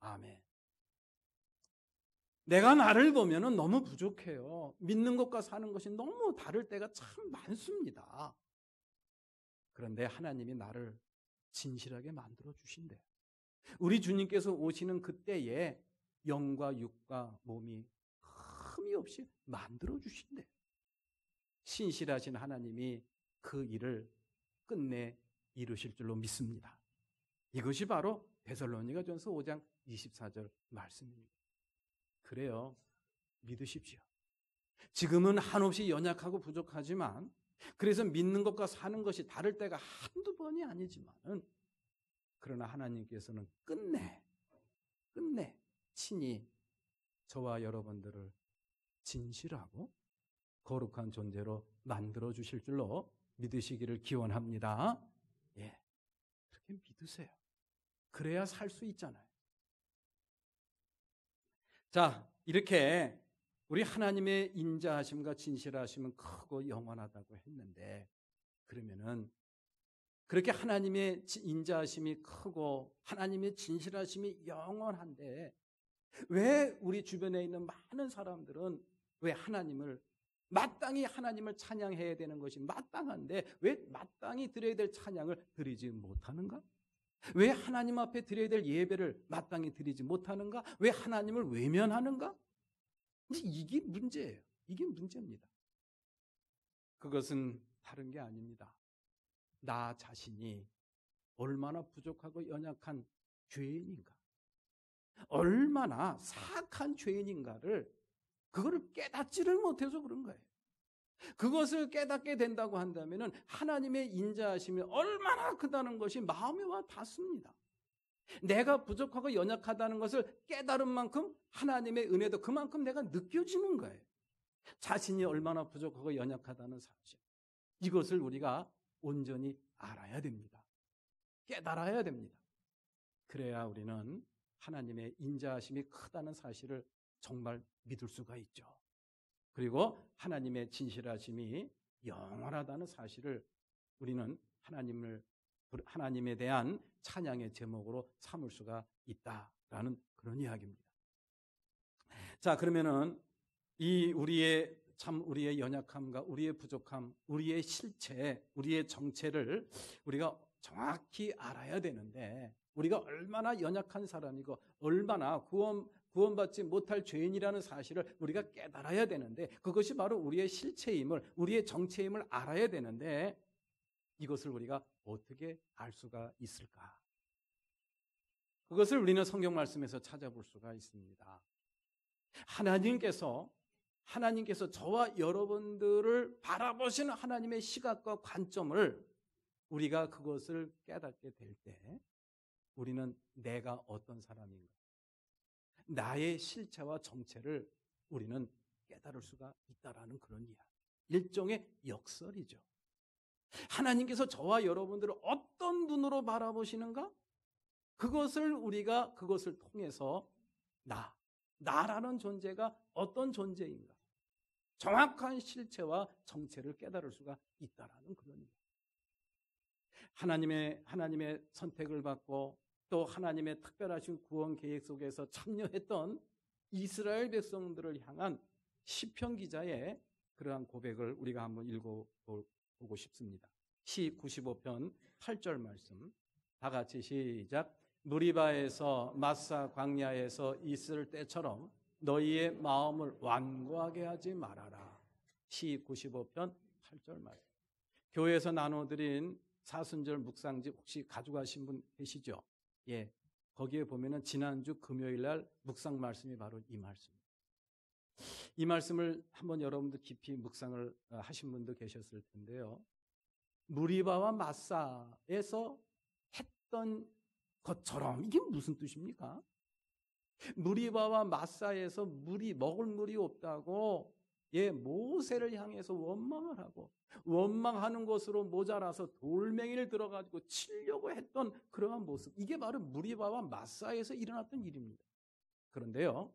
아멘. 내가 나를 보면 너무 부족해요. 믿는 것과 사는 것이 너무 다를 때가 참 많습니다. 그런데 하나님이 나를 진실하게 만들어 주신대요. 우리 주님께서 오시는 그때에 영과 육과 몸이 흠이 없이 만들어 주신대요. 신실하신 하나님이 그 일을 끝내 이루실 줄로 믿습니다. 이것이 바로 데살로니가전서 5장 24절 말씀입니다. 그래요. 믿으십시오. 지금은 한없이 연약하고 부족하지만 그래서 믿는 것과 사는 것이 다를 때가 한두 번이 아니지만 그러나 하나님께서는 끝내 친히 저와 여러분들을 진실하고 거룩한 존재로 만들어 주실 줄로 믿으시기를 기원합니다. 예, 그렇게 믿으세요. 그래야 살 수 있잖아요. 자, 이렇게 우리 하나님의 인자하심과 진실하심은 크고 영원하다고 했는데, 그러면은 그렇게 하나님의 인자하심이 크고 하나님의 진실하심이 영원한데 왜 우리 주변에 있는 많은 사람들은 왜 마땅히 하나님을 찬양해야 되는 것이 마땅한데 왜 마땅히 드려야 될 찬양을 드리지 못하는가? 왜 하나님 앞에 드려야 될 예배를 마땅히 드리지 못하는가? 왜 하나님을 외면하는가? 이게 문제예요. 이게 문제입니다. 그것은 다른 게 아닙니다. 나 자신이 얼마나 부족하고 연약한 죄인인가, 얼마나 사악한 죄인인가를 그거를 깨닫지를 못해서 그런 거예요. 그것을 깨닫게 된다고 한다면 하나님의 인자하심이 얼마나 크다는 것이 마음에 와 닿습니다. 내가 부족하고 연약하다는 것을 깨달은 만큼 하나님의 은혜도 그만큼 내가 느껴지는 거예요. 자신이 얼마나 부족하고 연약하다는 사실, 이것을 우리가 온전히 알아야 됩니다. 깨달아야 됩니다. 그래야 우리는 하나님의 인자하심이 크다는 사실을 정말 믿을 수가 있죠. 그리고 하나님의 진실하심이 영원하다는 사실을 우리는 하나님에 대한 찬양의 제목으로 삼을 수가 있다라는 그런 이야기입니다. 자, 그러면은 우리의 연약함과 우리의 부족함, 우리의 실체, 우리의 정체를 우리가 정확히 알아야 되는데, 우리가 얼마나 연약한 사람이고 얼마나 구원받지 못할 죄인이라는 사실을 우리가 깨달아야 되는데, 그것이 바로 우리의 실체임을, 우리의 정체임을 알아야 되는데, 이것을 우리가 어떻게 알 수가 있을까? 그것을 우리는 성경 말씀에서 찾아볼 수가 있습니다. 하나님께서 저와 여러분들을 바라보시는 하나님의 시각과 관점을 우리가 그것을 깨닫게 될 때 우리는 내가 어떤 사람인가, 나의 실체와 정체를 우리는 깨달을 수가 있다라는 그런 이야기. 일종의 역설이죠. 하나님께서 저와 여러분들을 어떤 눈으로 바라보시는가? 그것을 통해서 나라는 존재가 어떤 존재인가? 정확한 실체와 정체를 깨달을 수가 있다라는 그런 이야기. 하나님의 선택을 받고 또 하나님의 특별하신 구원 계획 속에서 참여했던 이스라엘 백성들을 향한 시편 기자의 그러한 고백을 우리가 한번 읽어보고 싶습니다. 시 95편 8절 말씀 다 같이 시작. 무리바에서 마사 광야에서 있을 때처럼 너희의 마음을 완고하게 하지 말아라. 시 95편 8절 말씀. 교회에서 나눠드린 사순절 묵상지 혹시 가져가신 분 계시죠? 예. 거기에 보면은 지난주 금요일 날 묵상 말씀이 바로 이 말씀입니다. 이 말씀을 한번 여러분들 깊이 묵상을 하신 분도 계셨을 텐데요. 무리바와 마사에서 했던 것처럼 이게 무슨 뜻입니까? 무리바와 마사에서 먹을 물이 없다고 모세를 향해서 원망을 하고 원망하는 것으로 모자라서 돌멩이를 들어가지고 치려고 했던 그러한 모습, 이게 바로 무리바와 마사에서 일어났던 일입니다. 그런데요,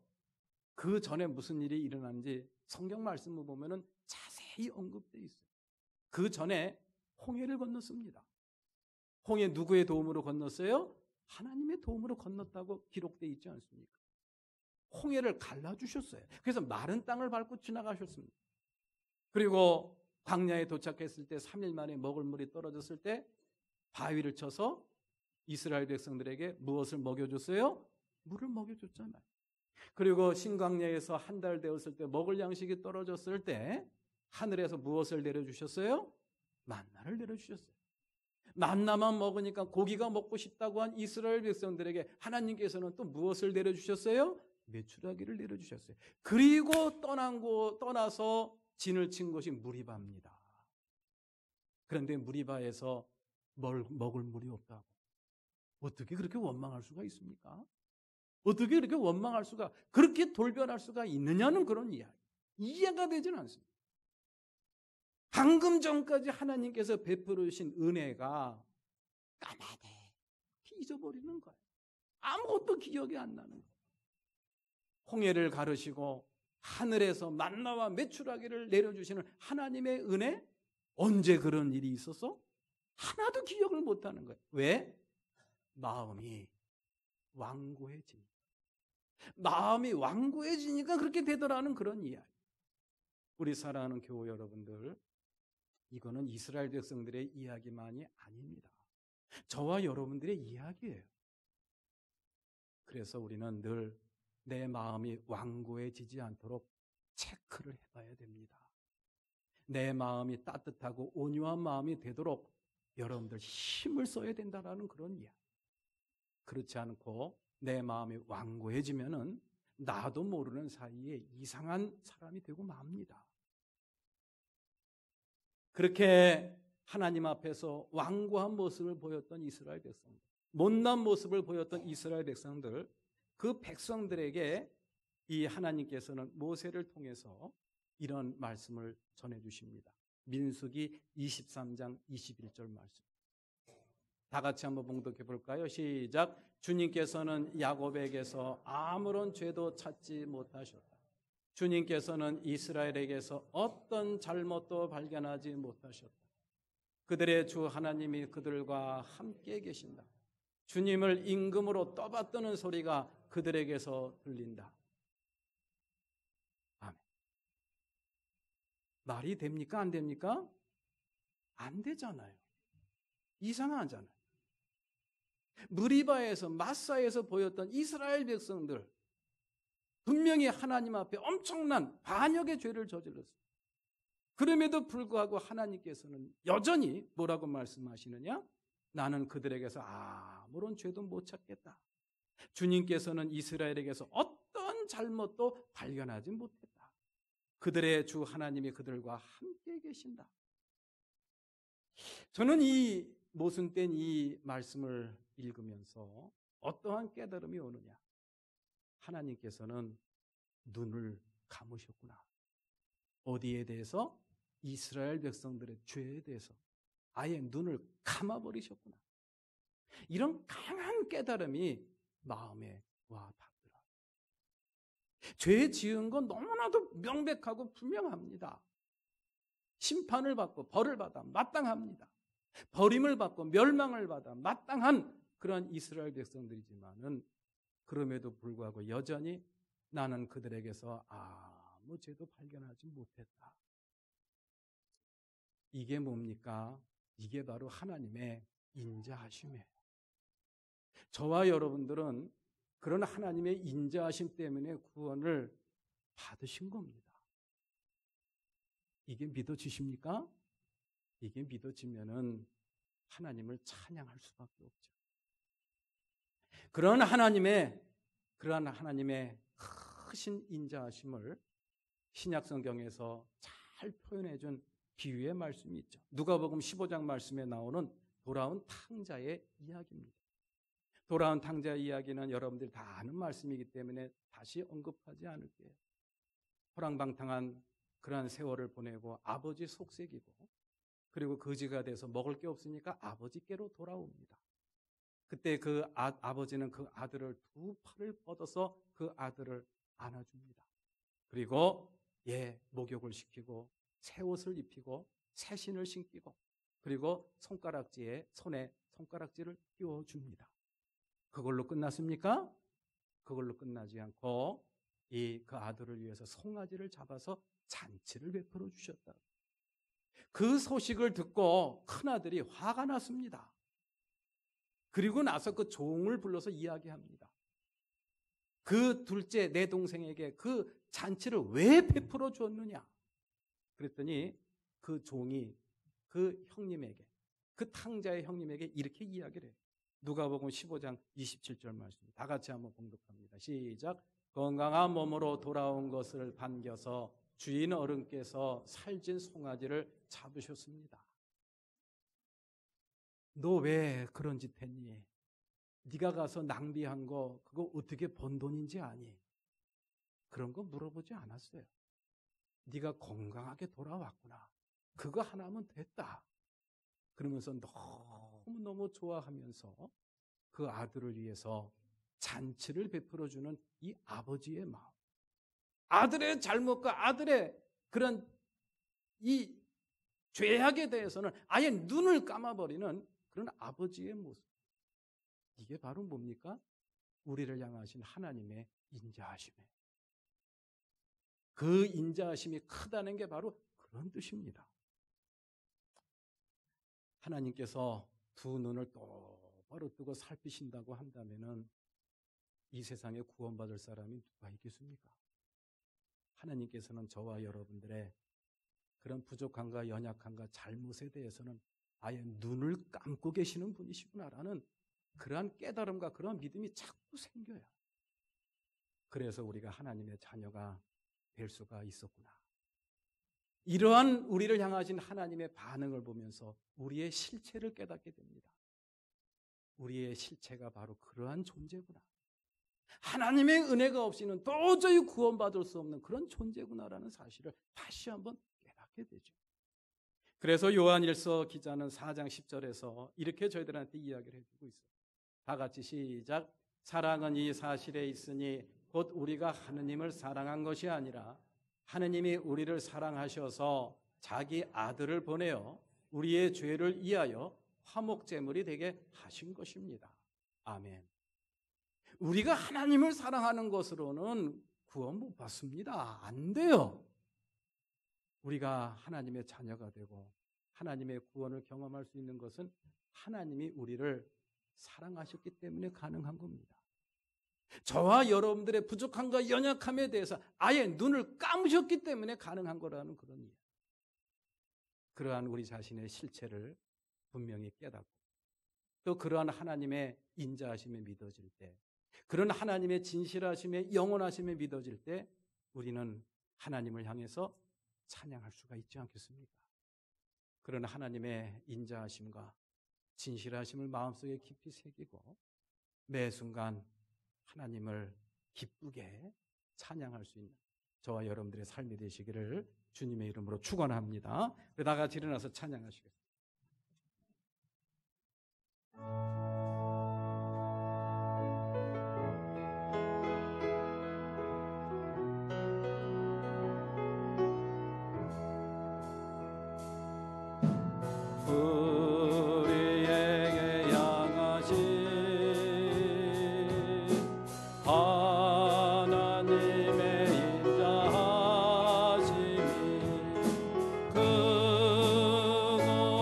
그 전에 무슨 일이 일어난지 성경 말씀을 보면은 자세히 언급되어 있어요. 그 전에 홍해를 건넜습니다. 홍해 누구의 도움으로 건넜어요? 하나님의 도움으로 건넜다고 기록되어 있지 않습니까? 홍해를 갈라주셨어요. 그래서 마른 땅을 밟고 지나가셨습니다. 그리고 광야에 도착했을 때 3일 만에 먹을 물이 떨어졌을 때 바위를 쳐서 이스라엘 백성들에게 무엇을 먹여줬어요? 물을 먹여줬잖아요. 그리고 신광야에서 한 달 되었을 때 먹을 양식이 떨어졌을 때 하늘에서 무엇을 내려주셨어요? 만나를 내려주셨어요. 만나만 먹으니까 고기가 먹고 싶다고 한 이스라엘 백성들에게 하나님께서는 또 무엇을 내려주셨어요? 메추라기를 내려주셨어요. 그리고 떠나서 진을 친 곳이 무리바입니다. 그런데 무리바에서 먹을 물이 없다고 어떻게 그렇게 원망할 수가 있습니까? 어떻게 그렇게 원망할 수가, 그렇게 돌변할 수가 있느냐는 그런 이해가 되지는 않습니다. 방금 전까지 하나님께서 베풀으신 은혜가 까마득히 잊어버리는 거예요. 아무것도 기억이 안 나는 거예요. 홍해를 가르시고 하늘에서 만나와 메추라기를 내려주시는 하나님의 은혜, 언제 그런 일이 있었어? 하나도 기억을 못하는 거예요. 왜? 마음이 완고해지니까. 마음이 완고해지니까 그렇게 되더라는 그런 이야기. 우리 사랑하는 교회 여러분들, 이거는 이스라엘 백성들의 이야기만이 아닙니다. 저와 여러분들의 이야기예요. 그래서 우리는 늘 내 마음이 완고해지지 않도록 체크를 해봐야 됩니다. 내 마음이 따뜻하고 온유한 마음이 되도록 여러분들 힘을 써야 된다는 그런 이야기. 그렇지 않고 내 마음이 완고해지면은 나도 모르는 사이에 이상한 사람이 되고 맙니다. 그렇게 하나님 앞에서 완고한 모습을 보였던 이스라엘 백성들, 못난 모습을 보였던 이스라엘 백성들, 그 백성들에게 이 하나님께서는 모세를 통해서 이런 말씀을 전해주십니다. 민수기 23장 21절 말씀. 다 같이 한번 봉독해 볼까요? 시작. 주님께서는 야곱에게서 아무런 죄도 찾지 못하셨다. 주님께서는 이스라엘에게서 어떤 잘못도 발견하지 못하셨다. 그들의 주 하나님이 그들과 함께 계신다. 주님을 임금으로 떠받드는 소리가 그들에게서 들린다. 아멘. 말이 됩니까? 안 됩니까? 안 되잖아요. 이상하잖아요. 무리바에서 마사에서 보였던 이스라엘 백성들, 분명히 하나님 앞에 엄청난 반역의 죄를 저질렀어요. 그럼에도 불구하고 하나님께서는 여전히 뭐라고 말씀하시느냐? 나는 그들에게서 아무런 죄도 못 찾겠다. 주님께서는 이스라엘에게서 어떤 잘못도 발견하지 못했다. 그들의 주 하나님이 그들과 함께 계신다. 저는 이 모순된 이 말씀을 읽으면서 어떠한 깨달음이 오느냐? 하나님께서는 눈을 감으셨구나. 어디에 대해서? 이스라엘 백성들의 죄에 대해서 아예 눈을 감아버리셨구나. 이런 강한 깨달음이 마음에 와 닿더라. 죄 지은 건 너무나도 명백하고 분명합니다. 심판을 받고 벌을 받아 마땅합니다. 버림을 받고 멸망을 받아 마땅한 그런 이스라엘 백성들이지만은 그럼에도 불구하고 여전히 나는 그들에게서 아무 죄도 발견하지 못했다. 이게 뭡니까? 이게 바로 하나님의 인자하심이에요. 저와 여러분들은 그런 하나님의 인자하심 때문에 구원을 받으신 겁니다. 이게 믿어지십니까? 이게 믿어지면은 하나님을 찬양할 수밖에 없죠. 그러한 하나님의 크신 인자하심을 신약 성경에서 잘 표현해 준 비유의 말씀이 있죠. 누가복음 15장 말씀에 나오는 돌아온 탕자의 이야기입니다. 돌아온 탕자의 이야기는 여러분들이 다 아는 말씀이기 때문에 다시 언급하지 않을게요. 호랑방탕한 그러한 세월을 보내고 아버지 속색이고, 그리고 거지가 돼서 먹을 게 없으니까 아버지께로 돌아옵니다. 그때 그 아버지는 그 아들을 두 팔을 뻗어서 그 아들을 안아줍니다. 그리고 목욕을 시키고 새 옷을 입히고 새 신을 신기고, 그리고 손에 손가락질을 끼워줍니다. 그걸로 끝났습니까? 그걸로 끝나지 않고 그 아들을 위해서 송아지를 잡아서 잔치를 베풀어 주셨다. 그 소식을 듣고 큰아들이 화가 났습니다. 그리고 나서 그 종을 불러서 이야기합니다. 그 둘째 내 동생에게 그 잔치를 왜 베풀어 주었느냐? 그랬더니 그 종이 그 형님에게, 그 탕자의 형님에게 이렇게 이야기를 해요. 누가복음 15장 27절 말씀. 다 같이 한번 봉독합니다. 시작. 건강한 몸으로 돌아온 것을 반겨서 주인 어른께서 살찐 송아지를 잡으셨습니다. 너 왜 그런 짓 했니? 네가 가서 낭비한 거 그거 어떻게 번 돈인지 아니? 그런 거 물어보지 않았어요. 네가 건강하게 돌아왔구나. 그거 하나면 됐다. 그러면서 너무너무 좋아하면서 그 아들을 위해서 잔치를 베풀어주는 이 아버지의 마음. 아들의 잘못과 아들의 그런 이 죄악에 대해서는 아예 눈을 감아버리는 그런 아버지의 모습. 이게 바로 뭡니까? 우리를 향하신 하나님의 인자하심이에요. 그 인자하심이 크다는 게 바로 그런 뜻입니다. 하나님께서 두 눈을 똑바로 뜨고 살피신다고 한다면은 이 세상에 구원받을 사람이 누가 있겠습니까? 하나님께서는 저와 여러분들의 그런 부족함과 연약함과 잘못에 대해서는 아예 눈을 감고 계시는 분이시구나라는 그러한 깨달음과 그런 믿음이 자꾸 생겨요. 그래서 우리가 하나님의 자녀가 될 수가 있었구나. 이러한 우리를 향하신 하나님의 반응을 보면서 우리의 실체를 깨닫게 됩니다. 우리의 실체가 바로 그러한 존재구나. 하나님의 은혜가 없이는 도저히 구원받을 수 없는 그런 존재구나라는 사실을 다시 한번 깨닫게 되죠. 그래서 요한일서 기자는 4장 10절에서 이렇게 저희들한테 이야기를 해주고 있어요. 다 같이 시작. 사랑은 이 사실에 있으니 곧 우리가 하느님을 사랑한 것이 아니라 하느님이 우리를 사랑하셔서 자기 아들을 보내어 우리의 죄를 이하여 화목제물이 되게 하신 것입니다. 아멘. 우리가 하나님을 사랑하는 것으로는 구원 못 받습니다. 안 돼요. 우리가 하나님의 자녀가 되고 하나님의 구원을 경험할 수 있는 것은 하나님이 우리를 사랑하셨기 때문에 가능한 겁니다. 저와 여러분들의 부족함과 연약함에 대해서 아예 눈을 감으셨기 때문에 가능한 거라는 그런 이야기. 그러한 우리 자신의 실체를 분명히 깨닫고 또 그러한 하나님의 인자하심에 믿어질 때, 그런 하나님의 진실하심에 영원하심에 믿어질 때 우리는 하나님을 향해서 찬양할 수가 있지 않겠습니까? 그런 하나님의 인자하심과 진실하심을 마음속에 깊이 새기고 매 순간 하나님을 기쁘게 찬양할 수 있는 저와 여러분들의 삶이 되시기를 주님의 이름으로 축원합니다. 다 같이 일어나서 찬양하시겠습니다. 우리에게 향하신 하나님의 인자하심이 크고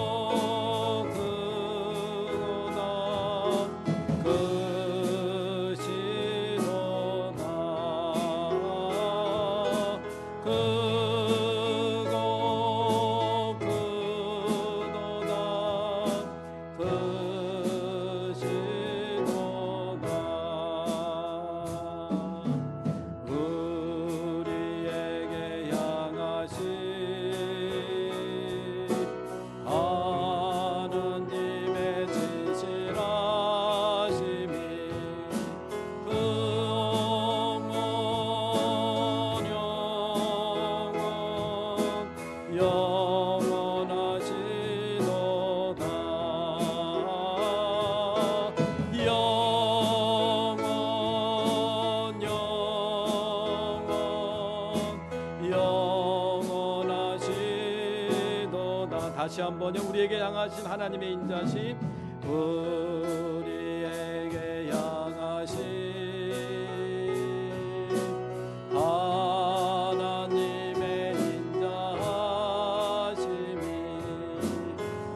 한 번요. 우리에게 향하신 하나님의 인자심, 우리에게 향하신 하나님의 인자심이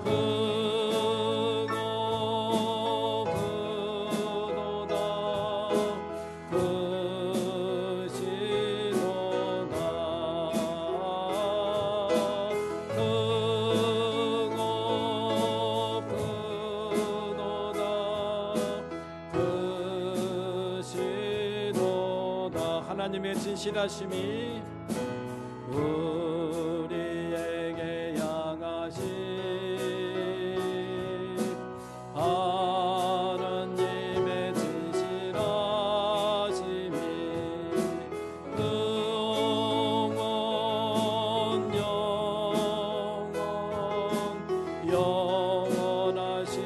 크고 크도다 크시도다 크시도다 하나님의 진실하심이 우리에게 향하신 하나님의 진실하심이 영원하시도다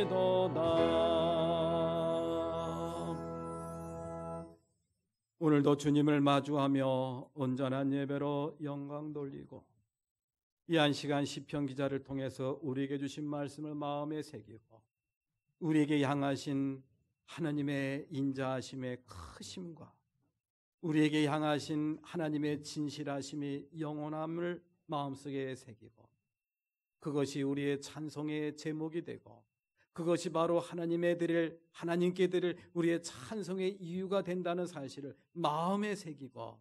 영원하시도다. 오늘도 주님을 마주하며 온전한 예배로 영광 돌리고 이 한 시간 시편 기자를 통해서 우리에게 주신 말씀을 마음에 새기고 우리에게 향하신 하나님의 인자하심의 크심과 우리에게 향하신 하나님의 진실하심이 영원함을 마음속에 새기고 그것이 우리의 찬송의 제목이 되고 그것이 바로 하나님께 드릴 우리의 찬송의 이유가 된다는 사실을 마음에 새기고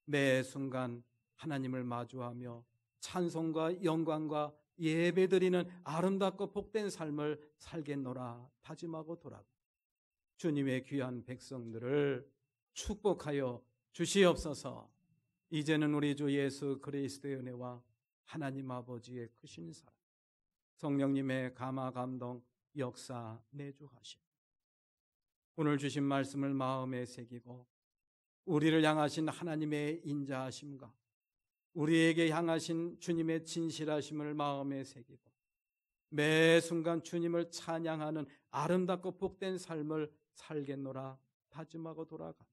매 순간 하나님을 마주하며 찬송과 영광과 예배드리는 아름답고 복된 삶을 살겠노라 다짐하고 돌아가 주님의 귀한 백성들을 축복하여 주시옵소서. 이제는 우리 주 예수 그리스도의 은혜와 하나님 아버지의 크신 사랑, 성령님의 감화 감동 역사 내주하시고 오늘 주신 말씀을 마음에 새기고 우리를 향하신 하나님의 인자하심과 우리에게 향하신 주님의 진실하심을 마음에 새기고 매 순간 주님을 찬양하는 아름답고 복된 삶을 살겠노라 다짐하고 돌아가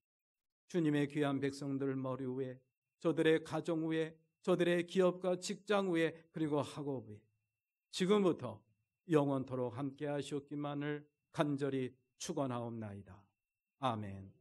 주님의 귀한 백성들 머리 위에 저들의 가정 위에 저들의 기업과 직장 위에 그리고 학업 위에 지금부터 영원토록 함께 하시옵기만을 간절히 축원하옵나이다. 아멘.